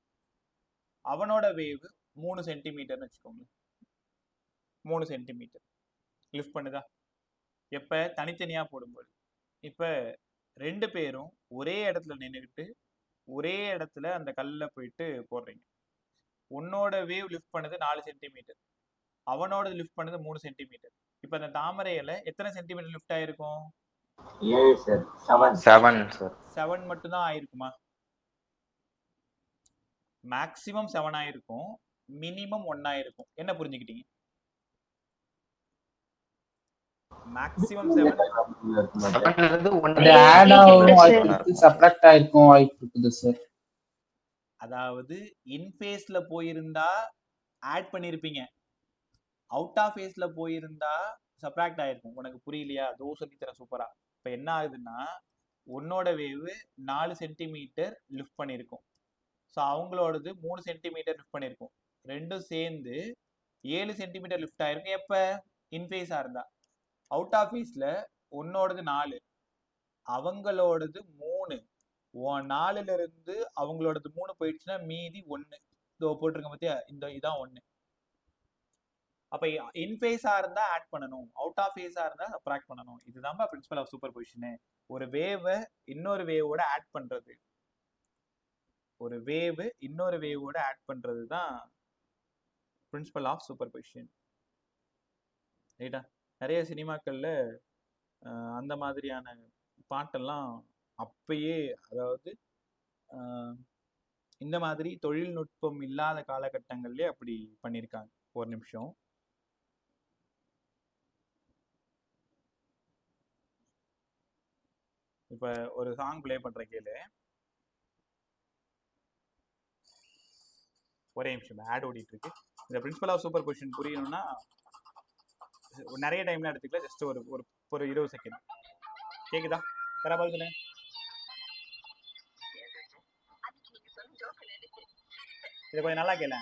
அவனோட வேவ் 3 சென்டிமீட்டர்னு வச்சுக்கோங்க. 3 சென்டிமீட்டர் லிஃப்ட் பண்ணுதா? எப்ப தனித்தனியா போடும்போது. இப்ப 2 பேரும் ஒரே இடத்துல நின்றுக்கிட்டு ஒரே இடத்துல அந்த கல்ல போயிட்டு போடுறீங்க. உன்னோட வேவ் லிஃப்ட் பண்ணது 4 சென்டிமீட்டர், அவனோட லிஃப்ட் பண்ணது 3 சென்டிமீட்டர். இப்ப அந்த தாமரை இலை எத்தனை சென்டிமீட்டர் லிஃப்ட் ஆயிருக்கும்? 7 சார். 7 மட்டும் தான் ஆயிருக்குமா? மேக்ஸிமம் 7 ஆயிருக்கும், மினிமம் 1 ஆயிருக்கும். என்ன புரிஞ்சுக்கிட்டீங்க? மேக்ஸிமம் 7 அது ஆட் ஆகும் வாய்ப்பு இருக்கு, சப்ட்ராக்ட் ஆயிருக்கும் வாய்ப்பு இருக்குது சார். அதாவது இன் ஃபேஸ்ல போயிருந்தா ஆட் பண்ணிருப்பீங்க, அவுட் ஆஃப் ஃபேஸ்ல போயிருந்தா சப்ட்ராக்ட் ஆயிருக்கும். உனக்கு புரியலையா? அதோ சொல்லித்தரேன் சூப்பரா. இப்ப என்ன ஆகுதுன்னா, உன்னோட வேவ் 4 சென்டிமீட்டர் லிஃப்ட் பண்ணிருக்கும், ஸோ அவங்களோடது 3 சென்டிமீட்டர் லிஃப்ட் பண்ணிருக்கும். ரெண்டும் சேர்ந்து 7 சென்டிமீட்டர் லிஃப்ட் ஆயிருக்கும். எப்ப இன்ஃபேஸா இருந்தா. அவுட் ஆஃப் ஃபேஸ்ல உன்னோடது 4, அவங்களோடது 3. 4ல இருந்து அவங்களோடது 3 போயிடுச்சுன்னா மீதி 1. இதோ போட்டிருக்க பத்தியா, இதான் 1. அப்ப இன்ஃபேஸா இருந்தா ஆட் பண்ணணும், அவுட் ஆஃப் ஃபேஸா இருந்தா சப்ட்ராக்ட் பண்ணணும். இதுதான் பிரின்சிபல் ஆஃப் சூப்பர் பொசிஷன். ஒரு வேவை இன்னொரு வேவோட ஆட் பண்றது, ஒரு வேவ் இன்னொரு வேவோட ஆட் பண்றது தான் பிரின்சிபல் ஆஃப் சூப்பர் பொசிஷன். ரைட்டா? நிறைய சினிமாக்கள்ல அந்த மாதிரியான பாட்டெல்லாம் அப்பயே, அதாவது இந்த மாதிரி தொழில்நுட்பம் இல்லாத காலகட்டங்கள்லயே அப்படி பண்ணியிருக்காங்க. ஒரு நிமிஷம். இப்ப ஒரு சாங் பிளே பண்ற கேளு. ஒரே நிமிஷம், ஆட் ஓடிட்டு இருக்கு. இந்த பிரின்சிபல் ஆஃப் சூப்பர் பொசிஷன் புரியணும்னா நிறைய டைம்ல எடுத்துக்கல, ஜஸ்ட் ஒரு 20 செகண்ட். கேக்குதா? பரவாயில்ல சொல்லுங்க. இதை கொஞ்சம் நல்லா கேள.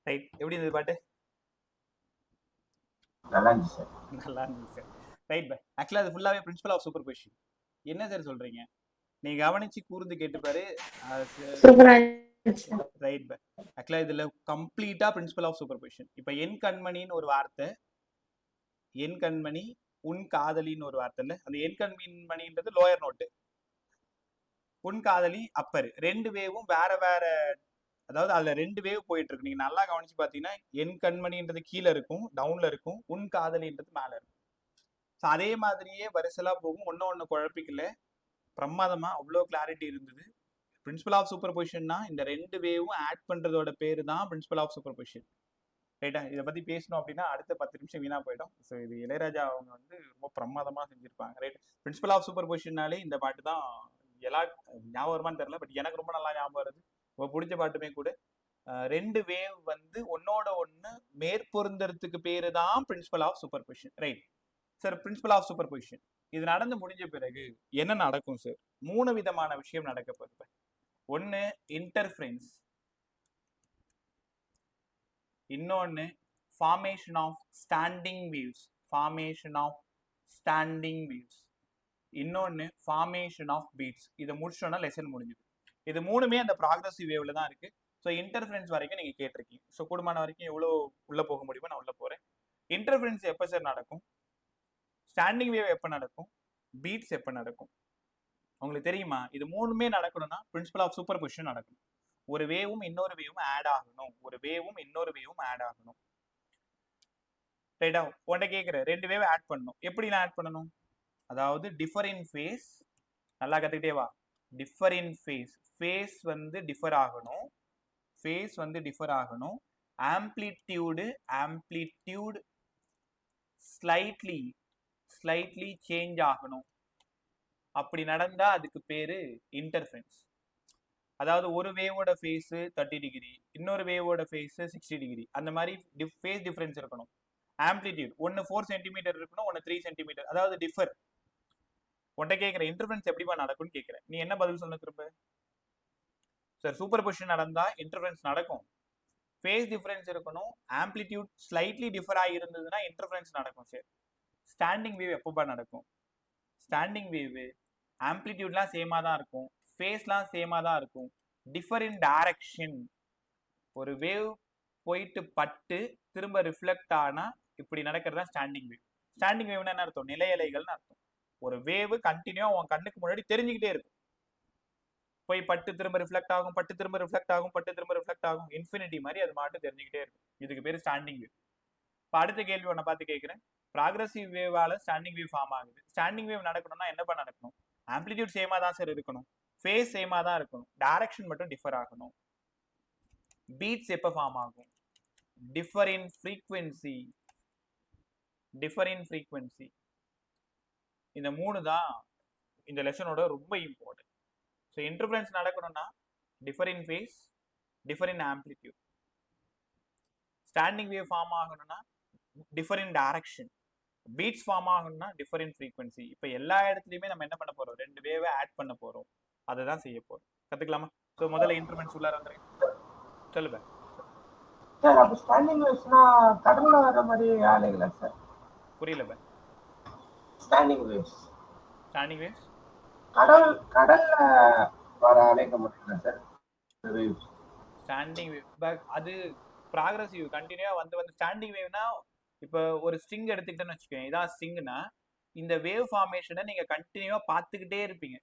ரைட், எப்படி இருந்தது பாட்டு? நல்லா இருந்துச்சு சார். நல்லா இருந்துச்சு சார். ரைட் பை. ஆக்சுவலா அது ஃபுல்லாவே பிரின்சிபல் ஆஃப் சூப்பர் பொசிஷன். என்ன சார் சொல்றீங்க? நீ கவனிச்சு கூர்ந்து கேட்டு பாரு. ரைட் பை. ஆக்சுவலா இதுல கம்ப்ளீட்டா பிரின்சிபல் ஆஃப் சூப்பர் பொசிஷன். இப்ப என் கண்மணின்னு ஒரு வார்த்தை, என் கண்மணி உன் காதலின்னு ஒரு வார்த்தை இல்ல, அந்த என் கண்மணின்றது லோயர் நோட்டு, உன் காதலி அப்பர். 2 வேவும் வேற வேற, அதாவது அதுல 2 வேவ் போயிட்டு இருக்கு. நீங்க நல்லா கவனிச்சு பாத்தீங்கன்னா என் கண்மணின்றது கீழே இருக்கும், டவுன்ல இருக்கும், உன் காதலின்றது மேல இருக்கும். அதே மாதிரியே வரிசலா போகும், ஒன்னு குழப்பிக்கல, பிரமாதமா அவ்வளோ கிளாரிட்டி இருந்தது. பிரின்சிபல் ஆஃப் சூப்பர் பொசிஷன்னா இந்த 2 வேவும் ஆட் பண்றதோட பேரு தான் பிரின்சிபல் ஆஃப் சூப்பர் பொசிஷன். ரைட்டா? இதை பத்தி பேசணும் அப்படின்னா அடுத்த 10 நிமிஷம் வீணா போயிடும். ஸோ இது இளையராஜா அவங்க வந்து ரொம்ப பிரமாதமா செஞ்சிருப்பாங்க. ரைட்? பிரின்சிபல் ஆஃப் சூப்பர் பொசிஷன்னாலே இந்த பாட்டு தான் எல்லா ஞாபகம் வருமானு தெரியல, பட் எனக்கு ரொம்ப நல்லா ஞாபகம் வருது. ரொம்ப பிடிச்ச பாட்டுமே கூட. 2 வேவ் வந்து ஒன்னோட ஒன்னு மேற்பொருந்தறதுக்கு பேரு தான் principle of superposition. Right sir? Principle of superposition இது நடந்து முடிஞ்ச பிறகு என்ன நடக்கும் சார்? 3 விதமான விஷயம் நடக்க போகுது. ஒன்னு இன்டர்ஃபரன்ஸ், இன்னொன்னு formation of standing waves, formation of standing waves, இன்னொன்னு ஃபார்மேஷன் ஆஃப் பீட்ஸ். இதை முடிச்சோன்னா லெசன் முடிஞ்சுது. இது 3மே அந்த ப்ராக்ரஸிவ் வேவ்ல தான் இருக்கு. ஸோ இன்டர்ஃபரன்ஸ் வரைக்கும் நீங்க கேட்டிருக்கீங்க. ஸோ கூடுமான வரைக்கும் எவ்வளோ உள்ள போக முடியுமோ நான் உள்ள போறேன். இன்டர்ஃபரன்ஸ் எப்போ சார் நடக்கும்? ஸ்டாண்டிங் வேவ் எப்போ நடக்கும்? பீட்ஸ் எப்போ நடக்கும்? உங்களுக்கு தெரியுமா? இது மூணுமே நடக்கணும்னா பிரின்சிபல் ஆஃப் சூப்பர் பொசிஷன் நடக்கணும். ஒரு வேவும் இன்னொரு வேவும் ஆட் ஆகணும். ஒரு வேவும் இன்னொரு வேவும் ஆட் ஆகணும். ரைட்டா? உன்கிட்ட கேட்குறேன், 2 வேவை ஆட் பண்ணணும். எப்படி நான் ஆட் பண்ணணும்? அதாவது டிஃபர் இன் ஃபேஸ், நல்லா கற்றுக்கிட்டே வா. டிஃபர் இன் ஃபேஸ், ஃபேஸ் வந்து டிஃபர் ஆகணும். ஃபேஸ் வந்து டிஃபர் ஆகணும். ஆம்ப்ளிடியூடு ஸ்லைட்லி சேஞ்ச் ஆகணும். அப்படி நடந்தா அதுக்கு பேரு இன்டர்ஃபரன்ஸ். அதாவது ஒரு வேவோட ஃபேஸ் 30 டிகிரி, இன்னொரு வேவோட ஃபேஸ் 60 டிகிரி, அந்த மாதிரி ஃபேஸ் டிஃபரன்ஸ் இருக்கணும். ஆம்ப்ளிடியூட் ஒன்று 4 சென்டிமீட்டர் இருக்கணும், ஒன்று 3 சென்டிமீட்டர், அதாவது டிஃபர். உன்கிட்ட கேட்குற இன்டர்ஃபரன்ஸ் எப்படிப்பா நடக்கும்னு கேட்குறேன். நீ என்ன பதில் சொன்ன திரும்ப? சார் சூப்பர் பொசிஷன் நடந்தா இன்டர்ஃபரன்ஸ் நடக்கும், ஃபேஸ் டிஃபரன்ஸ் இருக்கணும், ஆம்ப்ளிடியூட் ஸ்லைட்லி டிஃபர் ஆகி இருந்ததுன்னா இன்டர்ஃபரன்ஸ் நடக்கும். சார் ஸ்டாண்டிங் வேவ் எப்பப்பா நடக்கும்? ஸ்டாண்டிங் வேவ் ஆம்ப்ளிடியூட்லாம் சேமாக தான் இருக்கும், ஃபேஸ்லாம் சேமாக தான் இருக்கும். டிஃபர் இன் டைரக்ஷன், ஒரு வேவ் போயிட்டு பட்டு திரும்ப ரிஃப்ளெக்ட் ஆனா இப்படி நடக்கிறது தான் ஸ்டாண்டிங் வேவ். ஸ்டாண்டிங் வேவ்னா என்ன அர்த்தம்? நிலை அலைகள்னு அர்த்தம். ஒரு வேவ் கண்டினியூவா உன் கண்ணுக்கு முன்னாடி தெரிஞ்சுக்கிட்டே இருக்கும். போய் பட்டு திரும்ப ரிஃப்ளெக்ட் ஆகும், பட்டு திரும்ப ரிஃப்ளெக்ட் ஆகும், பட்டு திரும்ப ரிஃப்ளெக்ட் ஆகும், இன்ஃபினிட்டி மாதிரி அது மாட்டு தெரிஞ்சுக்கிட்டே இருக்கும். இதுக்கு பேர் ஸ்டாண்டிங் வேவ். இப்போ அடுத்த கேள்வி ஒன்றை பார்த்து கேட்குறேன். ப்ராக்ரஸிவ் வேவால ஸ்டாண்டிங் வேவ் ஃபார்ம் ஆகுது. ஸ்டாண்டிங் வேவ் நடக்கணும்னா என்னப்பா நடக்கணும்? ஆம்ப்ளிடியூட் சேமா தான் சார் இருக்கணும், ஃபேஸ் சேமா தான் இருக்கணும், டைரக்ஷன் மட்டும் டிஃபர் ஆகணும். பீட்ஸ் எப்போ ஃபார்ம் ஆகும்? Differ in frequency. இந்த 3 தான் இந்த லெசனோட ரொம்ப இம்பார்ட்டன்ட். ஸோ இன்டர்ஃபரன்ஸ் நடக்கணும்னா differ in phase, differ in amplitude. Standing wave form ஆகணும்னா differ in direction. Beats form ஆகணும்னா டிஃபர் இன் ஃப்ரீக்வன்சி. இப்போ எல்லா இடத்துலையுமே நம்ம என்ன பண்ண போறோம்? 2 வேவை ஆட் பண்ண போறோம். அதை தான் செய்ய போறோம். கத்துக்கலாமா? ஸோ முதல்ல இன்டர்ஃபரன்ஸ் உள்ளார வந்துருங்க. சொல்லுங்க சார். அப்ப ஸ்டாண்டிங் வேவ்ஸ்னா கடல்ல வர மாதிரி ஆலைகளா சார்? புரியல பா. ஸ்டாண்டிங் வேவ்ஸ் கடல்ல வர அலைகள் மட்டும்தான் சார் வேவ்ஸ். ஸ்டாண்டிங் வேவ் அது ப்ராக்ரஸிவ் கண்டினியூவா வந்து ஸ்டாண்டிங் வேவ்னா இப்போ ஒரு ஸ்ட்ரிங் எடுத்துக்கிட்டேன்னு வச்சுக்கோங்க. இதான் ஸ்ட்ரிங்னா இந்த வேவ் ஃபார்மேஷனை நீங்க கண்டினியூவா பார்த்துக்கிட்டே இருப்பீங்க.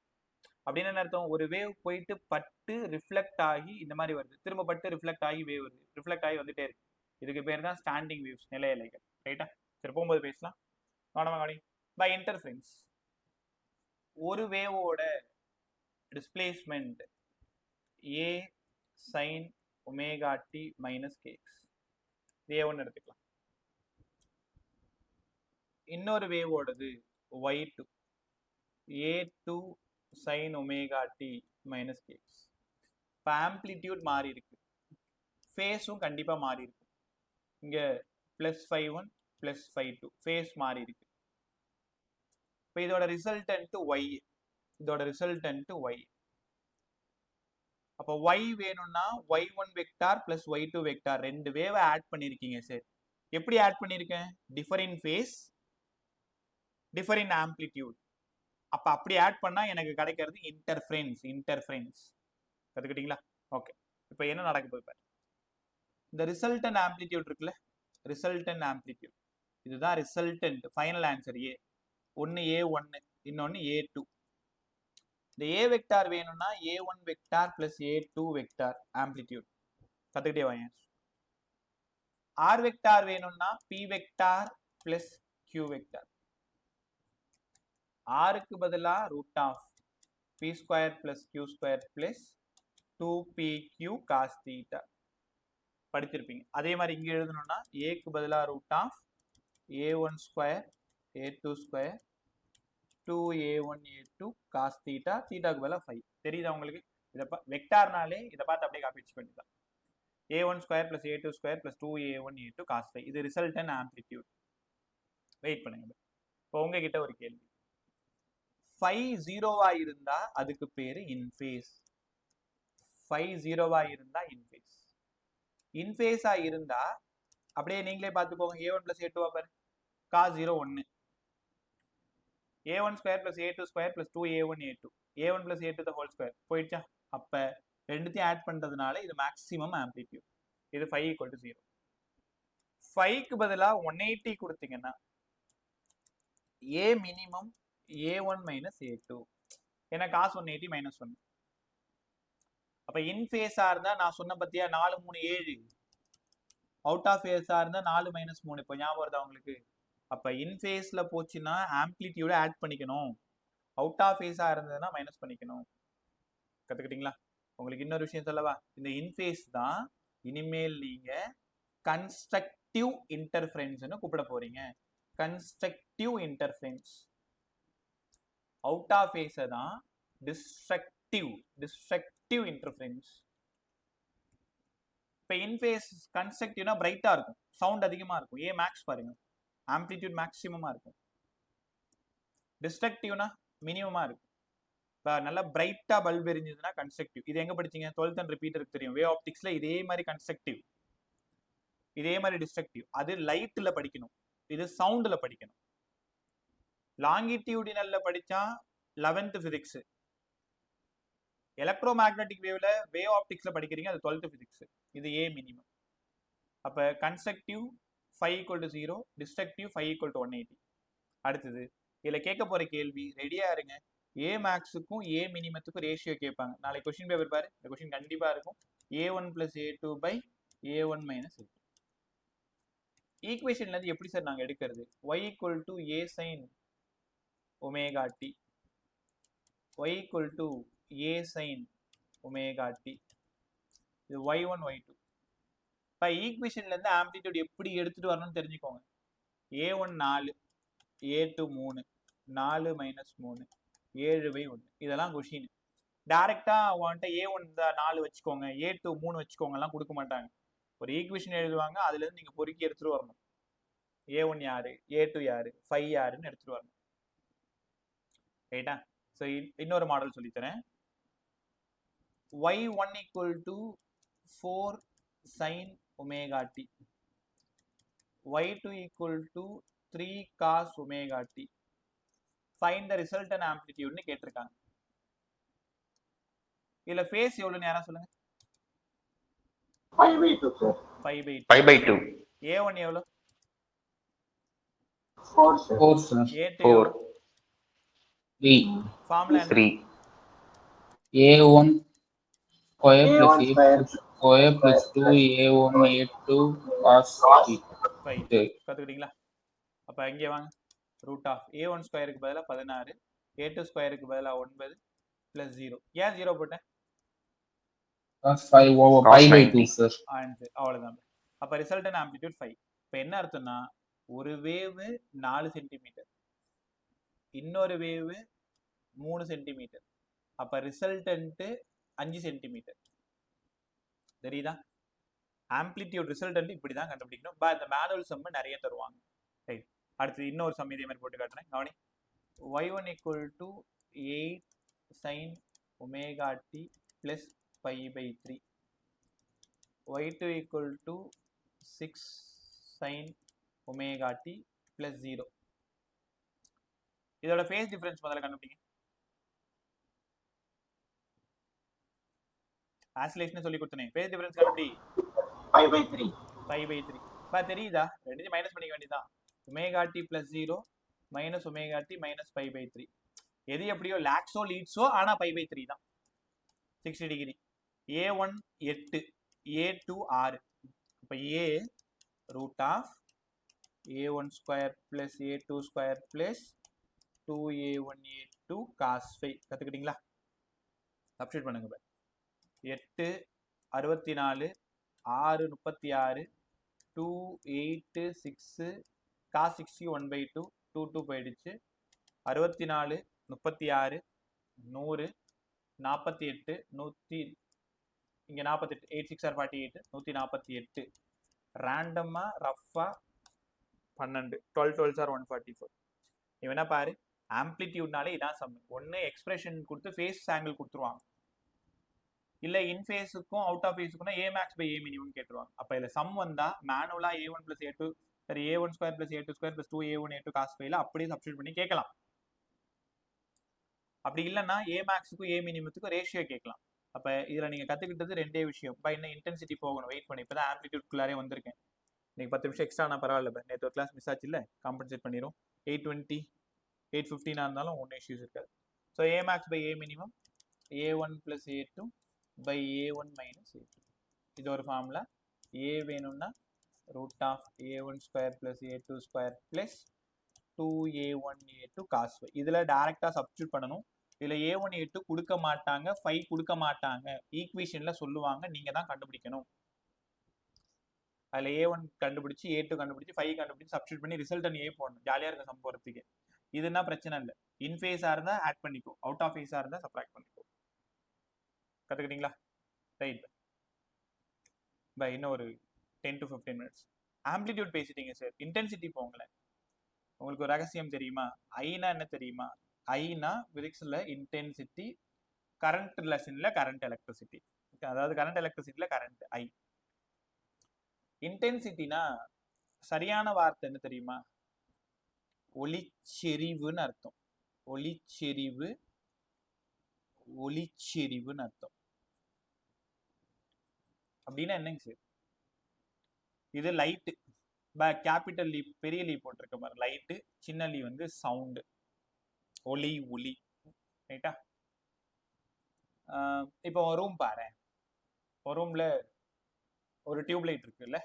அப்படின்னு என்ன அர்த்தம்? ஒரு வேவ் போயிட்டு பட்டு ரிஃப்ளெக்ட் ஆகி இந்த மாதிரி வருது, திரும்ப பட்டு ரிஃப்ளெக்ட் ஆகி வேவ் வருது, ரிஃப்ளெக்ட் ஆகி வந்துட்டே இருக்கு. இதுக்கு பேர் தான் ஸ்டாண்டிங் வேவ்ஸ், நிலை அலைகள். ரைட்டா? சரி, போகும்போது பேசலாம். பை இன்டர்ஃபரன்ஸ் ஒரு வேவோட displacement A sine omega D minus K X, A1 எடுத்துக்கலாம். இன்னொரு வேவோடது y2 A2 sin omega D minus kx. இப்போ ஆம்ப்ளிடியூட் மாறி இருக்கு, ஃபேஸும் கண்டிப்பாக மாறி இருக்கு. இங்கே +φ1 +φ2 ஃபேஸ் மாறி இருக்கு. இப்போ இதோட ரிசல்டன்ட் y. அப்போ y வேணும்னா y1 வெக்டார் + y2 வெக்டார் 2 வேவை ஆட் பண்ணியிருக்கீங்க. சார் எப்படி ஆட் பண்ணியிருக்கேன்? Differ in phase, differ in amplitude. அப்போ அப்படி ஆட் பண்ணால் எனக்கு கிடைக்கிறது இன்டர்ஃபரன்ஸ். கற்றுக்கிட்டீங்களா? ஓகே. இப்போ என்ன நடக்க போகுது பாரு. இந்த ரிசல்டன்ட் ஆம்ப்ளிடியூட் இருக்குல்ல, ரிசல்டன்ட் ஆம்ப்ளிடியூட், இதுதான் ரிசல்டன்ட். Final answer A. ஒன்று A1, இன்னொன்று A2. இந்த A வெக்டார் வேணும்னா A1 vector + A2 vector amplitude. கற்றுக்கிட்டே வாங்க. R வெக்டார் வேணும்னா P வெக்டார் + Q வெக்டார். ஆருக்கு பதிலாக √P² + Q² + 2PQ cos θ படிச்சிருப்பீங்க. அதே மாதிரி இங்கே எழுதணும்னா ஏக்கு பதிலாக √A1² A2² 2A1 A2 cos θ, θக்கு பதிலாக 5. தெரியுதா உங்களுக்கு? இதை வெக்டார்னாலே இதை பார்த்து அப்படியே காப்பி வச்சுக்க வேண்டியதான். A1² + A2² + 2A1 A2 cos φ. இது ரிசல்டன்ட் ஆம்ப்ளிடியூட். வெயிட் பண்ணுங்க. இப்போ உங்ககிட்ட ஒரு கேள்வி. φ 0வா இருந்தா அதுக்கு பேரு இன்ஃபேஸ். φ 0வா இருந்தா இன்ஃபேஸ். இன்ஃபேஸா இருந்தா அப்படியே நீங்களே பார்த்துக்கோங்க. A1 + A2 பாரு, cos 0 1, A1² + A2² + 2A1 A2, A1 + A2 the whole square போயிடுச்சா? அப்ப ரெண்டுத்தையும் ஆட் பண்றதுனால இது மேக்ஸிமம் ஆம்ப்ளிடியூட். இது φ = 0. φக்கு பதிலா 180 கொடுத்தீங்கன்னா A மினிமம் A1 - A2. ஏன்னா cos 180 மைனஸ் 1. அப்ப இன் ஃபேஸா இருந்தா நான் சொன்ன பத்தியா 4 3 7, அவுட் ஆஃப் ஃபேஸா இருந்தா 4 மைனஸ் 3. இப்போ ஞாபகம் வருதா உங்களுக்கு? அப்ப இன் ஃபேஸ்ல போச்சுன்னா ஆம்ப்ளிடியூட ஆட் பண்ணிக்கணும், அவுட் ஆஃப் ஃபேஸா இருந்ததுன்னா மைனஸ் பண்ணிக்கணும். கத்துக்கிட்டீங்களா? உங்களுக்கு இன்னொரு விஷயம் சொல்லவா? இந்த இன் ஃபேஸ் தான் இனிமேல் நீங்க கன்ஸ்ட்ரக்டிவ் இன்டர்ஃபரன்ஸ்னு கூப்பிட போறீங்க. Constructive interference. அவுட் ஆஃப் ஃபேஸை தான் டிஸ்ட்ரக்டிவ் இன்டர்ஃபரன்ஸ். இப்போ இன்ஃபேஸ் கன்ஸ்ட்ரக்டிவ்னா பிரைட்டா இருக்கும், சவுண்ட் அதிகமா இருக்கும். ஏ மேக்ஸ் பாருங்க, ஆம்ப்ளிடியூட் மேக்ஸிமமா இருக்கும். டிஸ்ட்ரக்டிவ்னா மினிமமா இருக்கும். இப்போ நல்லா பிரைட்டா பல்ப் எரிஞ்சதுன்னா கன்ஸ்ட்ரக்டிவ். இது எங்க படிச்சீங்க? 12th அண்ட் ரிப்பீட்டருக்கு தெரியும். வே ஆப்டிக்ஸ்ல இதே மாதிரி கன்ஸ்ட்ரக்டிவ், இதே மாதிரி டிஸ்ட்ரக்டிவ். அது லைட்ல படிக்கணும், இது சவுண்ட்ல படிக்கணும். லாங்கிடியூடினல்ல படிச்சா 11th பிசிக்ஸ், எலக்ட்ரோ மேக்னெட்டிக் வேவ்ல வேவ் ஆப்டிக்ஸ்ல படிக்கிறீங்க, அது 12th பிசிக்ஸ். இது ஏ மினிமம். அப்ப கன்ஸ்ட்ரக்டிவ் 5 = 0, டிஸ்ட்ரக்டிவ் 5 = 180. அடுத்தது இதுல கேட்க போற கேள்வி, ரெடியா இருங்க. ஏ மேக்ஸுக்கும் ஏ மினிமத்துக்கும் ரேஷியோ கேட்பாங்க. நாளைக்கு கொஸ்டின் பேப்பர் பாரு, இந்த கொஸ்டின் கண்டிப்பா இருக்கும். a1 + a2/a1 - a2. ஈக்குவேஷன்ல இருந்து எப்படி சார் நாங்க எடுக்கிறது? y = a sin ωt, y = a sin ωt. இது y1 y2. இப்போ ஈக்குவேஷன்ல இருந்து ஆம்ப்ளிடியூட் எப்படி எடுத்துட்டு வரணும்னு தெரிஞ்சுக்கோங்க. a1 4, a2 3, 4 - 3, 7/1. இதெல்லாம் கொஸ்டின். டைரக்டா அவன்கிட்ட a1 4 வச்சுக்கோங்க, a2 3 வச்சுக்கோங்க எல்லாம் கொடுக்க மாட்டாங்க. ஒரு ஈக்குவேஷன் எழுதுவாங்க, அதுல இருந்து நீங்க பொறுக்கி எடுத்துட்டு வரணும். a1 யாரு, a2 யாரு, 5 யாருன்னு எடுத்துட்டு வரணும். ரைட்டா? ஸோ இன்னொரு மாடல் சொல்லித்தரேன். y1 = 4 sin ωt, y2 = 3 cos ωt. Find the resultant amplitude னு கேட்டிருக்காங்க. இதுல ஃபேஸ் எவ்வளவு நேரம் சொல்லுங்க? 5/2 சார். 5/2. a1 எவ்வளவு? 4 சார். 4 சார். a2 4 எவ்வளவு? 3. ஃபார்முலா என்ன? 3 a1 square plus a2 square plus 2a1 a2 cos 5. கத்துக்கிட்டீங்களா? அப்ப இங்கே வாங்க. ரூட் ஆஃப் a1 ஸ்கொயருக்கு பதிலா 16, a2 ஸ்கொயருக்கு பதிலா 9 + 0. ஏன் 0 போட்டேன்? cos 5/2 sir. ஆன்சர் அவ்வளவுதான். அப்ப ரிசல்டன்ட் ஆம்ப்ளிடியூட் 5. இப்போ என்ன அர்த்தம்னா, ஒரு வேவ் 4 சென்டிமீட்டர், இன்னொரு வேவ் 3 சென்டிமீட்டர். அப்ப ரிசல்டன்ட் 5 சென்டிமீட்டர். தெரியுதா? ஆம்ப்ளிடியூட் ரிசல்டன்ட் இப்படிதான் கண்டுபிடிக்கணும். இந்த மேனுவல் சம் நிறைய தருவாங்க. ரைட். அடுத்து இன்னொரு சம் இதே மாதிரி போட்டு காட்டுறேன், கவனி. y1 = 8 sin ωt plus π/3, y2 = 6 sin ωt plus 0. இதோட ஃபேஸ் டிஃபரன்ஸ் முதல்ல கண்டுபிடிங்க. ஆசிலேஷன் சொல்லி கொடுத்தனே, ஃபேஸ் டிஃபரன்ஸ் கண்டுபிடி. 5/3 5/3. தெரியுதா? ரெண்டுத்தையும் மைனஸ் பண்ணிக்க வேண்டியதான். ωt plus 0 minus ωt minus π/3. எது எப்படியோ லாக்ஸோ லீட்ஸோ, ஆனா π/3 தான். 60 டிகிரி. a1 8, a2 6. அப்ப a root of a1 square plus a2 square plus 2a1 a2 cos 5. கத்துக்கிட்டீங்களா? Substitute பண்ணுங்க. 8 64, 6 36, 2 8 6 cos 60 1/2, 2 போயிடுச்சு. 64 36 100 48 100, இங்க 48, 8 6 are 48, 148. ரேண்டமா ரஃபா 12, 12 12s are 144. இவனா பாரு, ஆம்ப்ளிடியூட்னாலே இதான் சம். ஒன்னு எக்ஸ்பிரஷன் கொடுத்து ஃபேஸ் ஆங்கிள் கொடுத்துருவாங்க, இல்ல இன் ஃபேஸுக்கும் அவுட் ஆஃப் ஃபேஸுக்குனா a max by a minimum கேட்டுருவாங்க. அப்ப இதுல சம் வந்தா மேனுவலா a1 plus a2 சரி a1 square plus a2 square plus 2a1 a2 cos 5 ல அப்படியே சப்ஸ்டிட்யூட் பண்ணி கேட்கலாம். அப்படி இல்லைன்னா a maxுக்கும் a minimumத்துக்கும் ரேஷியோ கேட்கலாம். அப்ப இதுல நீங்க கத்துக்கிட்டது ரெண்டே விஷயம். இப்போ இன்னும் இன்டென்சிட்டி போகணும், வெயிட் பண்ணி. இப்பதான் ஆம்ப்ளிடியூட்குள்ளாரே வந்திருக்கேன். இன்னைக்கு 10 நிமிஷம் எக்ஸ்ட்ரா நான் பரவாயில்ல, நேற்று கிளாஸ் மிஸ் ஆச்சு இல்ல, காம்பன்சேட் பண்ணிடும். 8:20 8:15 இருந்தாலும் ஒன்றும் இஷ்யூஸ் இருக்காது. So A max by A minimum A1 plus A2 by A1 minus A2. இது ஒரு ஃபார்முலா. A வேணும்னா root of A1 square plus A2 square plus 2A1 A2 cos phi. இதில் டைரக்டாக சப்ஸ்டியூட் பண்ணணும். இதில் A1 A2 கொடுக்க மாட்டாங்க, phi கொடுக்க மாட்டாங்க, ஈக்குவேஷனில் சொல்லுவாங்க, நீங்கள் தான் கண்டுபிடிக்கணும். அதில் A1 கண்டுபிடிச்சி A2 கண்டுபிடிச்சி phi கண்டுபிடிச்சி சப்ஸ்டியூட் பண்ணி ரிசல்ட் A போடணும். ஜாலியாக இருக்க சம் போகிறதுக்கு. இதுனா பிரச்சனை இல்லை. இன் ஃபேஸாக இருந்தால் ஆட் பண்ணிக்கோ, அவுட் ஆஃப் ஃபேஸாக இருந்தால் சப்ராக்ட் பண்ணிக்கோ. கற்றுக்கிட்டீங்களா? ரைட் பை இன்னும் ஒரு 10 to 15 minutes. ஆம்ப்ளிடியூட் பேசிட்டீங்க சார், இன்டென்சிட்டி போங்களேன். உங்களுக்கு ஒரு ரகசியம் தெரியுமா? ஐனா என்ன தெரியுமா? ஐனா பிசிக்ஸில் இன்டென்சிட்டி, கரண்ட் லெசனில் கரண்ட் எலக்ட்ரிசிட்டி, அதாவது கரண்ட் எலக்ட்ரிசிட்டியில் கரண்ட் ஐ. இன்டென்சிட்டினா சரியான வார்த்தை என்ன தெரியுமா? ஒளிச்செறிவுன்னு அர்த்தம். ஒளிச்செறிவு, ஒளிச்செறிவுன்னு அர்த்தம். அப்படின்னா என்னங்க சார்? இது லைட்டு, கேபிட்டல் லீ பெரிய லீ போட்டிருக்க மாதிரி லைட்டு, சின்ன லீ வந்து சவுண்டு, ஒளி ஒளி. ரைட்டா? இப்போ ஒரு ரூம் பாரு, ஒரு ரூம்ல ஒரு டியூப் லைட் இருக்குல்ல,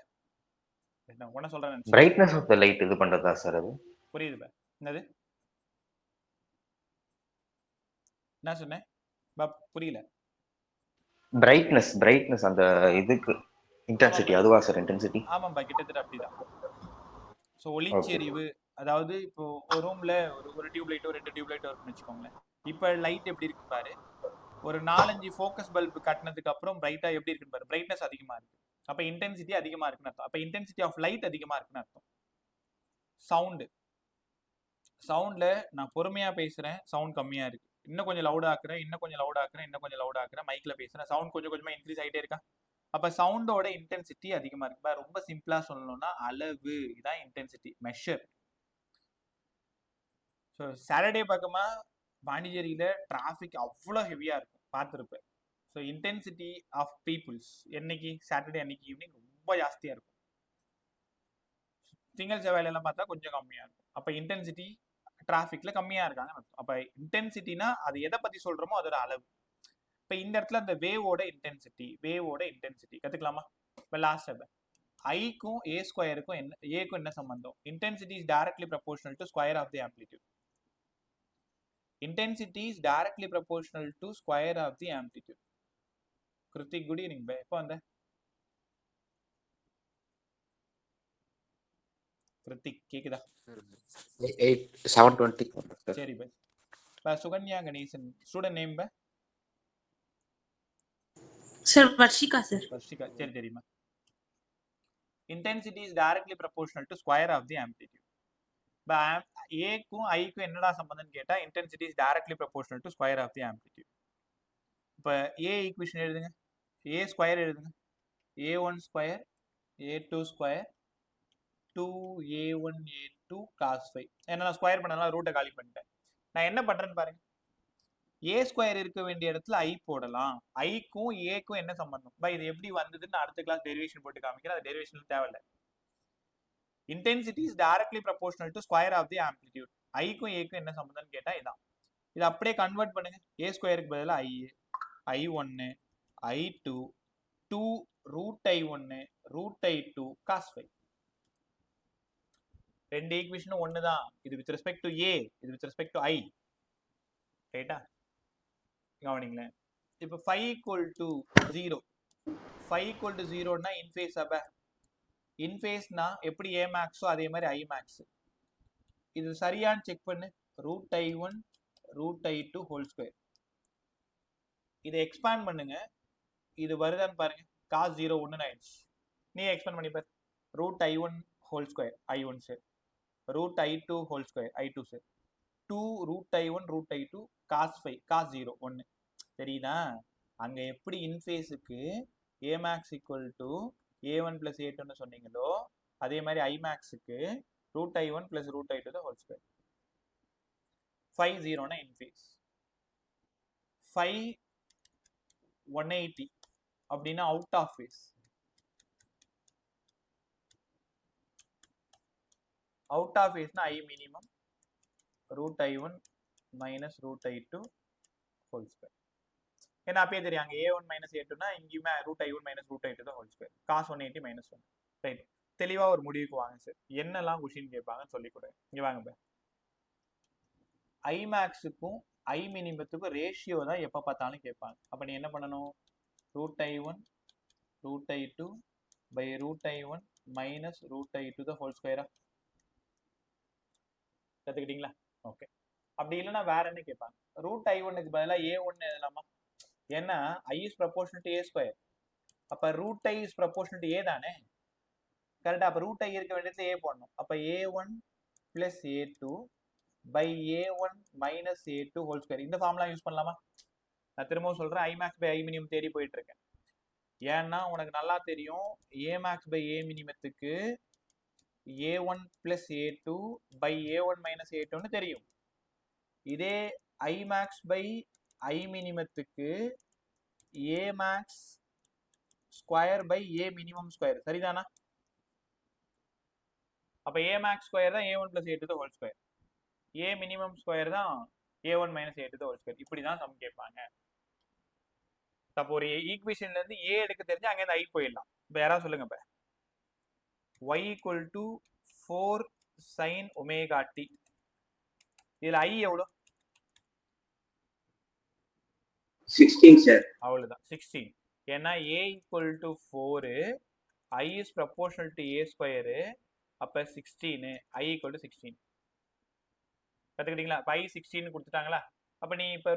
என்ன சொல்றேன்? பிரைட்னஸ் ஆஃப் த லைட் இது பண்றதா சார் அது? புரியுது. என்னது என்ன சொன்னேன்? புரியல. பிரைட்னஸ் அந்த இதுக்கு இன்டென்சிட்டி அதுவா சார்? இன்டென்சிட்டி ஆமாம்பா, கிட்டத்தட்ட அப்படிதான். ஸோ ஒளிச்செறிவு, அதாவது இப்போ ஒரு ரூம்ல ஒரு டியூப் லைட்டோ 2 டியூப் லைட்டோ இருக்குன்னு வச்சுக்கோங்களேன். இப்போ லைட் எப்படி இருக்கு பாரு, ஒரு 4-5 ஃபோக்கஸ் பல்ப் கட்டினதுக்கு அப்புறம் பிரைட்டா எப்படி இருக்குன்னு பாரு, பிரைட்னஸ் அதிகமா இருக்கு. அப்ப இன்டென்சிட்டி அதிகமா இருக்குன்னு அர்த்தம். அப்ப இன்டென்சிட்டி ஆஃப் லைட் அதிகமா இருக்குன்னு அர்த்தம். சவுண்ட்ல நான் பொறுமையா பேசுறேன், சவுண்ட் கம்மியா இருக்கு. இன்னும் கொஞ்சம் லவுட் ஆக்குறேன், இன்னும் கொஞ்சம் லவுட் ஆக்குறேன், இன்னும் கொஞ்சம் லவுட் ஆக்குறேன், மைக்ல பேசுறேன், சவுண்ட் கொஞ்சம் கொஞ்சமா இன்க்ரீஸ் ஆகிட்டே இருக்கா? அப்ப சவுண்டோட இன்டென்சிட்டி அதிகமா இருக்கு. ரொம்ப சிம்பிளா சொல்லணும்னா அளவு, இதான் இன்டென்சிட்டி மெஷர். ஸோ சாட்டர்டே பக்கமா பாண்டிச்சேரியில டிராஃபிக் அவ்வளோ ஹெவியா இருக்கும், பார்த்துருப்பேன். ஸோ இன்டென்சிட்டி ஆஃப் பீப்புள்ஸ் என்னைக்கு? சாட்டர்டே அன்னைக்கு ஈவினிங் ரொம்ப ஜாஸ்தியா இருக்கும். திங்கள் செவ்வாயிலெல்லாம் பார்த்தா கொஞ்சம் கம்மியா இருக்கும். அப்ப இன்டென்சிட்டி டிராஃபிக்ல கம்மியா இருக்காங்க. அப்ப இன்டென்சிட்டினா அது எதை பத்தி சொல்றோமோ அதோட அளவு. இப்ப இந்த இடத்துல அந்த வேவோட இன்டென்சிட்டி கத்துக்கலாமா? இப்ப லாஸ்ட் ஸ்டெப், ஐக்கும் ஏ ஸ்கொயருக்கும் என்ன, ஏக்கும் என்ன சம்பந்தம்? Intensity is directly proportional to square of the amplitude. Intensity is directly proportional to square of the amplitude. Krithik, good evening பை. எப்போ வந்த கிருத்திக்? கேக்குதா? 7:20. சரி பை. சுகன்யா கணேசன், ஸ்டூடெண்ட் நேம் பை? Sir Varshika sir. வர்ஷிகா, சரி தெரியுமா? Intensity is directly proportional to square of the amplitude. இப்போ ஏக்கும் ஐக்கும் என்னடா சம்பந்தம்னு கேட்டா, intensity is directly proportional to square of the amplitude. இப்போ ஏ ஈக்குவேஷன் எழுதுங்க, ஏ ஸ்கொயர் எழுதுங்க, A1 square A2 square 2A1 A2 cos phi. ஏன்னா நான் ஸ்கொயர் பண்ணலாம், ரூட்டை காலி பண்ணிட்டேன். நான் என்ன பண்றேன்னு பாருங்க, ஏ ஸ்கொயர் இருக்க வேண்டிய இடத்துல ஐ போடலாம். ஐக்கும் ஏக்கும் என்ன சம்பந்தம்? இது எப்படி வந்ததுன்னு அடுத்த கிளாஸ் டெரிவேஷன் போட்டு காமிக்கிறேன். அது டெரிவேஷன் தேவையில்லை. Intensity is directly proportional to square of the amplitude. ஐக்கும் ஏக்கும் என்ன சம்பந்தம்னு கேட்டா இதான். இது அப்படியே கன்வெர்ட் பண்ணுங்க. ஏ ஸ்கொயருக்கு பதிலாக I1 I2 2 root I1 root I2 cos phi. ரெண்டு ஈக்குவேஷனும் ஒன்று தான். இது வித் ரெஸ்பெக்ட் டு ஏ, இது வித் ரெஸ்பெக்ட் டு ஐ. ரைட்டா? கவனிங்களேன். இப்போ 5 = 0, 5 = 0னா இன்ஃபேஸ். அப்ப இன்ஃபேஸ்னா எப்படி ஏ மேக்ஸோ அதே மாதிரி ஐ மேக்ஸ். இது சரியான்னு செக் பண்ணு. Root I1 root I2 whole square. இதை எக்ஸ்பேண்ட் பண்ணுங்க, இது வருதான்னு பாருங்க. காஸ் 0 ஒன்று ஆயிடுச்சு. நீ எக்ஸ்பேண்ட் பண்ணி பாரு. Root I1 whole square I1 sir, root I2 whole square I2 sir, 2 root I1 root I2 cos phi, cos 0 1. சரிதா? அங்க எப்படி இன்ஃபேஸுக்கு a max = a1 + a2 சொன்னீங்களோ அதே மாதிரி i maxக்கு root I1 + root I2 whole square. 5 0னா in phase, 5 180 அப்படின்னா out of phase. Out of ஃபேஸ்னா I minimum root I1 - root I2 whole square. ஏன்னா அப்பயே தெரியும் அங்கே A1 மைனஸ் A2னா இங்கேயுமே √I1 மைனஸ் √I2 தான் whole square. Cos 180 minus 1. Right, தெளிவா ஒரு முடிவுக்கு வாங்க சார். என்னெல்லாம் கொஸ்டின் கேட்பாங்கன்னு சொல்லி கொடுங்க. இங்க வாங்க பா. ஐமேக்ஸுக்கும் ஐ மினிமத்துக்கும் ரேஷியோ தான் எப்போ பார்த்தாலும் கேட்பாங்க. அப்போ நீ என்ன பண்ணணும்? √I1 √I2 by √I1 minus √I2 தான் ஹோல் ஸ்கொயரா கற்றுக்கிட்டீங்களா? ஓகே. அப்படி இல்லைன்னா வேற என்ன கேட்பாங்க? √I1க்கு பதிலாக A1 எழுதலாமா? ஏன்னா I is proportional to A square. அப்போ √I is proportional to A தானே, கரெக்டா? அப்போ √I இருக்க வேண்டியது A போடணும். அப்போ A1 plus A2 by A1 minus A2 whole square. இந்த ஃபார்முலா யூஸ் பண்ணலாமா? நான் திரும்பவும் சொல்றேன், ஐமேக்ஸ் பை ஐ மினிமம் தேடி போயிட்டு இருக்கேன். ஏன்னா உனக்கு நல்லா தெரியும் Amax by A மினிமத்துக்கு A1 plus A2 by A1 minus A2ன்னு தெரியும். இதே Imax by I மினிமத்துக்கு Amax square by A minimum square, சரிதானா? அப்ப Amax ஸ்கொயர் தான் A1 plus A2 whole square, A minimum square தான் A1 minus A2 whole square. இப்படி தான் some கேட்பாங்க. அப்போ ஒரு ஈக்குவேஷன்ல இருந்து A எடுக்க தெரிஞ்சு அங்க இருந்து I போயிடலாம். இப்போ யாராவது சொல்லுங்க. இப்போ y equal to 4 sin omega t. இதுல I எவ்வளோ? 16 சார். அவ்வளவுதான் 16. ஏன்னா A equal to 4, I is proportional to A square, அப்ப 16, I equal to 16. கத்துக்கிட்டீங்களா? அப்ப I 16 கொடுத்துட்டாங்களா? அப்ப நீ இப்ப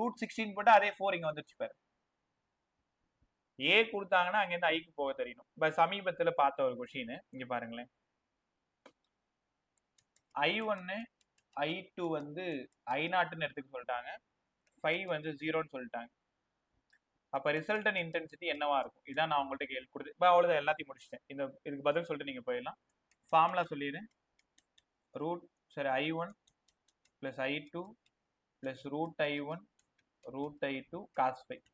ரூட் 16 போட்டா அதே 4 இங்க வந்துருச்சு பாரு. A கொடுத்தாங்கன்னா அங்க இருந்து ஐக்கு போக தெரியணும். இப்ப சமீபத்துல பார்த்த ஒரு கொஸ்டின் இங்க பாருங்களேன். I1 I2 வந்து I0ன்னு எடுத்துக்க சொல்லிட்டாங்க, 5 வந்து 0ன்னு சொல்லிட்டாங்க. அப்ப ரிசல்டன் இன்டென்சிட்டி என்னவா இருக்கும்? இதான் நான் உங்கள்கிட்ட கேள்வி கொடுத்து இப்போ அவ்வளோதான், எல்லாத்தையும் முடிச்சிட்டேன். இதுக்கு பதில் சொல்லிட்டு நீங்க போயிடலாம். ஃபார்முலா சொல்லிடுறேன். I1 plus I2 plus √I1 √I2 cos 5.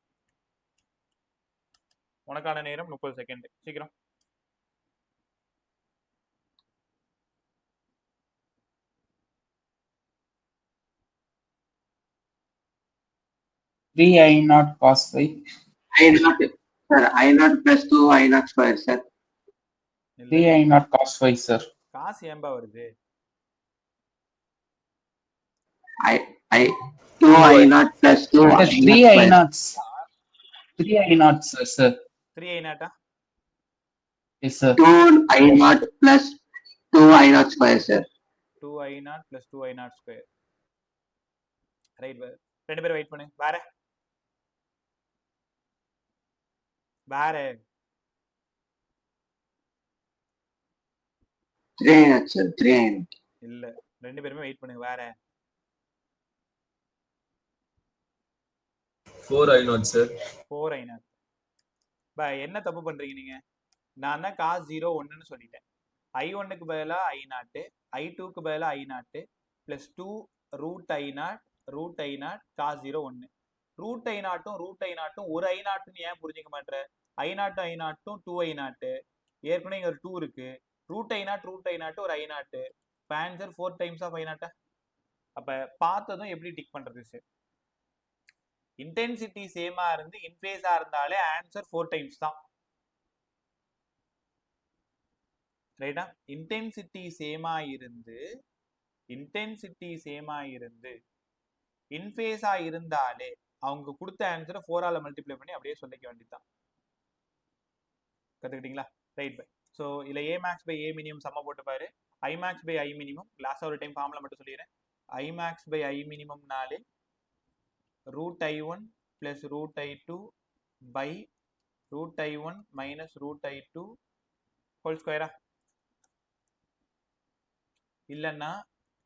உனக்கான நேரம் 30 செகண்ட். சீக்கிரம். I0 cos 5. I0 sir, I0 plus 2 I0 square sir. 3I0 cos 5 sir. காசு ஏம்பா வருது? I 2I0 plus 2 3I0 sir. 3I0 Yes sir. 2I0 plus 2I0 square sir. 2I0 plus 2I0 square. Right, ரெண்டு பேரும் wait பண்ணு. வேற 3I0 sir. 3I0 இல்ல, ரெண்டு பேருமே வெயிட் பண்ணுங்க. வேற 4I0 சார். 4I0. என்ன தப்பு பண்றீங்க நீங்க? நான் தான் cos 0 1ன்னு சொல்லிட்டேன். I1க்கு பதிலா I0, I2க்கு பதிலா I0 plus 2 √I0 cos 0 1. √I0ம் √I0ம் ஒரு I0ன்னு ஏன் புரிஞ்சுக்க மாட்டேற? I0 I0ம் 2I0, ஏற்கனவே இங்க ஒரு 2 இருக்கு. √I0 ஒரு I0, இப்போ ஆன்சர் 4 டைம்ஸ் ஆஃப் I0. அப்ப பார்த்ததும் எப்படி டிக் பண்றது சார்? இன்டென்சிட்டி சேமா இருந்து இன்ஃபேஸா இருந்தாலே ஆன்சர் 4 டைம்ஸ் தான். ரைட்டா? இன்டென்சிட்டி சேமா இருந்து இன்ஃபேஸா இருந்தாலே அவங்க கொடுத்த ஆன்சரை 4ஆல மல்டிப்ளை பண்ணி அப்படியே சொல்லிக்க வேண்டியதுதான். கத்துக்கிட்டீங்களா? ரைட். ஸோ இதுல Amax by A மினிமம் சம்ம போட்டு பாரு. Imax by I minimum last ஒரு டைம் ஃபார்முலா மட்டும் சொல்லிடுறேன். Imax by I மினிமம்னாலே √I1 plus √I2 by √I1 minus √I2 whole ஸ்கொயரா? இல்லைன்னா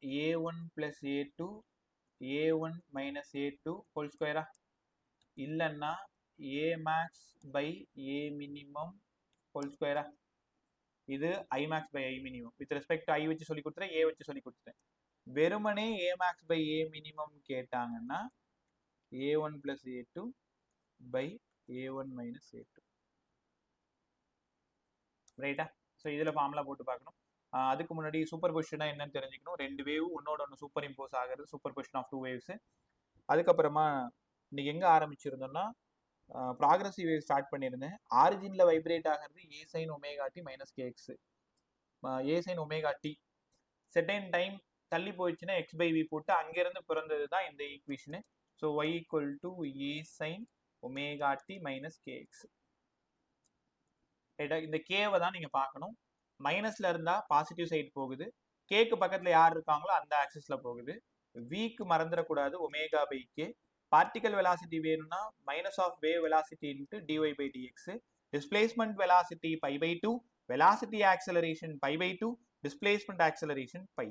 A1 plus A2 A1 minus A2 whole ஸ்கொயரா? இல்லைன்னா Amax by A minimum whole ஸ்கொயரா? இது Imax by I minimum. With respect to I வச்சு சொல்லி கொடுத்துறேன், A வச்சு சொல்லி கொடுத்துட்டேன். வெறுமனே Amax by A மினிமம் கேட்டாங்கன்னா A1 plus A2 by A1 minus A2. ரைட்டா? ஸோ இதில் ஃபார்முலா போட்டு பார்க்கணும். அதுக்கு முன்னாடி சூப்பர் பொசிஷனா என்னன்னு தெரிஞ்சுக்கணும். ரெண்டு வேவ் ஒன்னோட ஒன்று சூப்பர் இம்போஸ் ஆகிறது, சூப்பர் பொசிஷன் ஆஃப் 2 வேவ்ஸ். அதுக்கப்புறமா இன்னைக்கு எங்க ஆரம்பிச்சிருந்தோம்னா ப்ராக்ரஸிவ் வேவ் ஸ்டார்ட் பண்ணியிருந்தேன். ஆரிஜின்ல வைப்ரேட் ஆகிறது A sine omega D minus kx. A sine omega T certain time தள்ளி போயிடுச்சுன்னா எக்ஸ் பை வி போட்டு அங்கிருந்து பிறந்தது தான் இந்த equation. So y equal to A sine omega D minus kx. இந்த கேவை தான் நீங்க பார்க்கணும். மைனஸ்ல இருந்தா பாசிட்டிவ் சைடு போகுது, கேக்கு பக்கத்துல யார் இருக்காங்களோ அந்த ஆக்சிஸ்ல போகுது. விக்கு மறந்துடக்கூடாது omega by K. Particle velocity வேணும்னா minus of wave velocity into D Y by D X. Displacement velocity pi by 2, velocity acceleration pi by 2, displacement acceleration pi.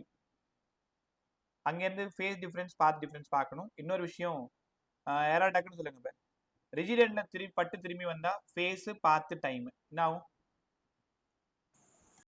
அங்கேருந்து ஃபேஸ் டிஃபரன்ஸ் பாத் டிஃபரன்ஸ் பார்க்கணும். இன்னொரு விஷயம் யாராவது டக்குன்னு சொல்லுங்க. ரிஜிடென்ட்ல பட்டு திரும்பி வந்தா ஃபேஸ் பாத்து டைம் என்ன ஆகும்?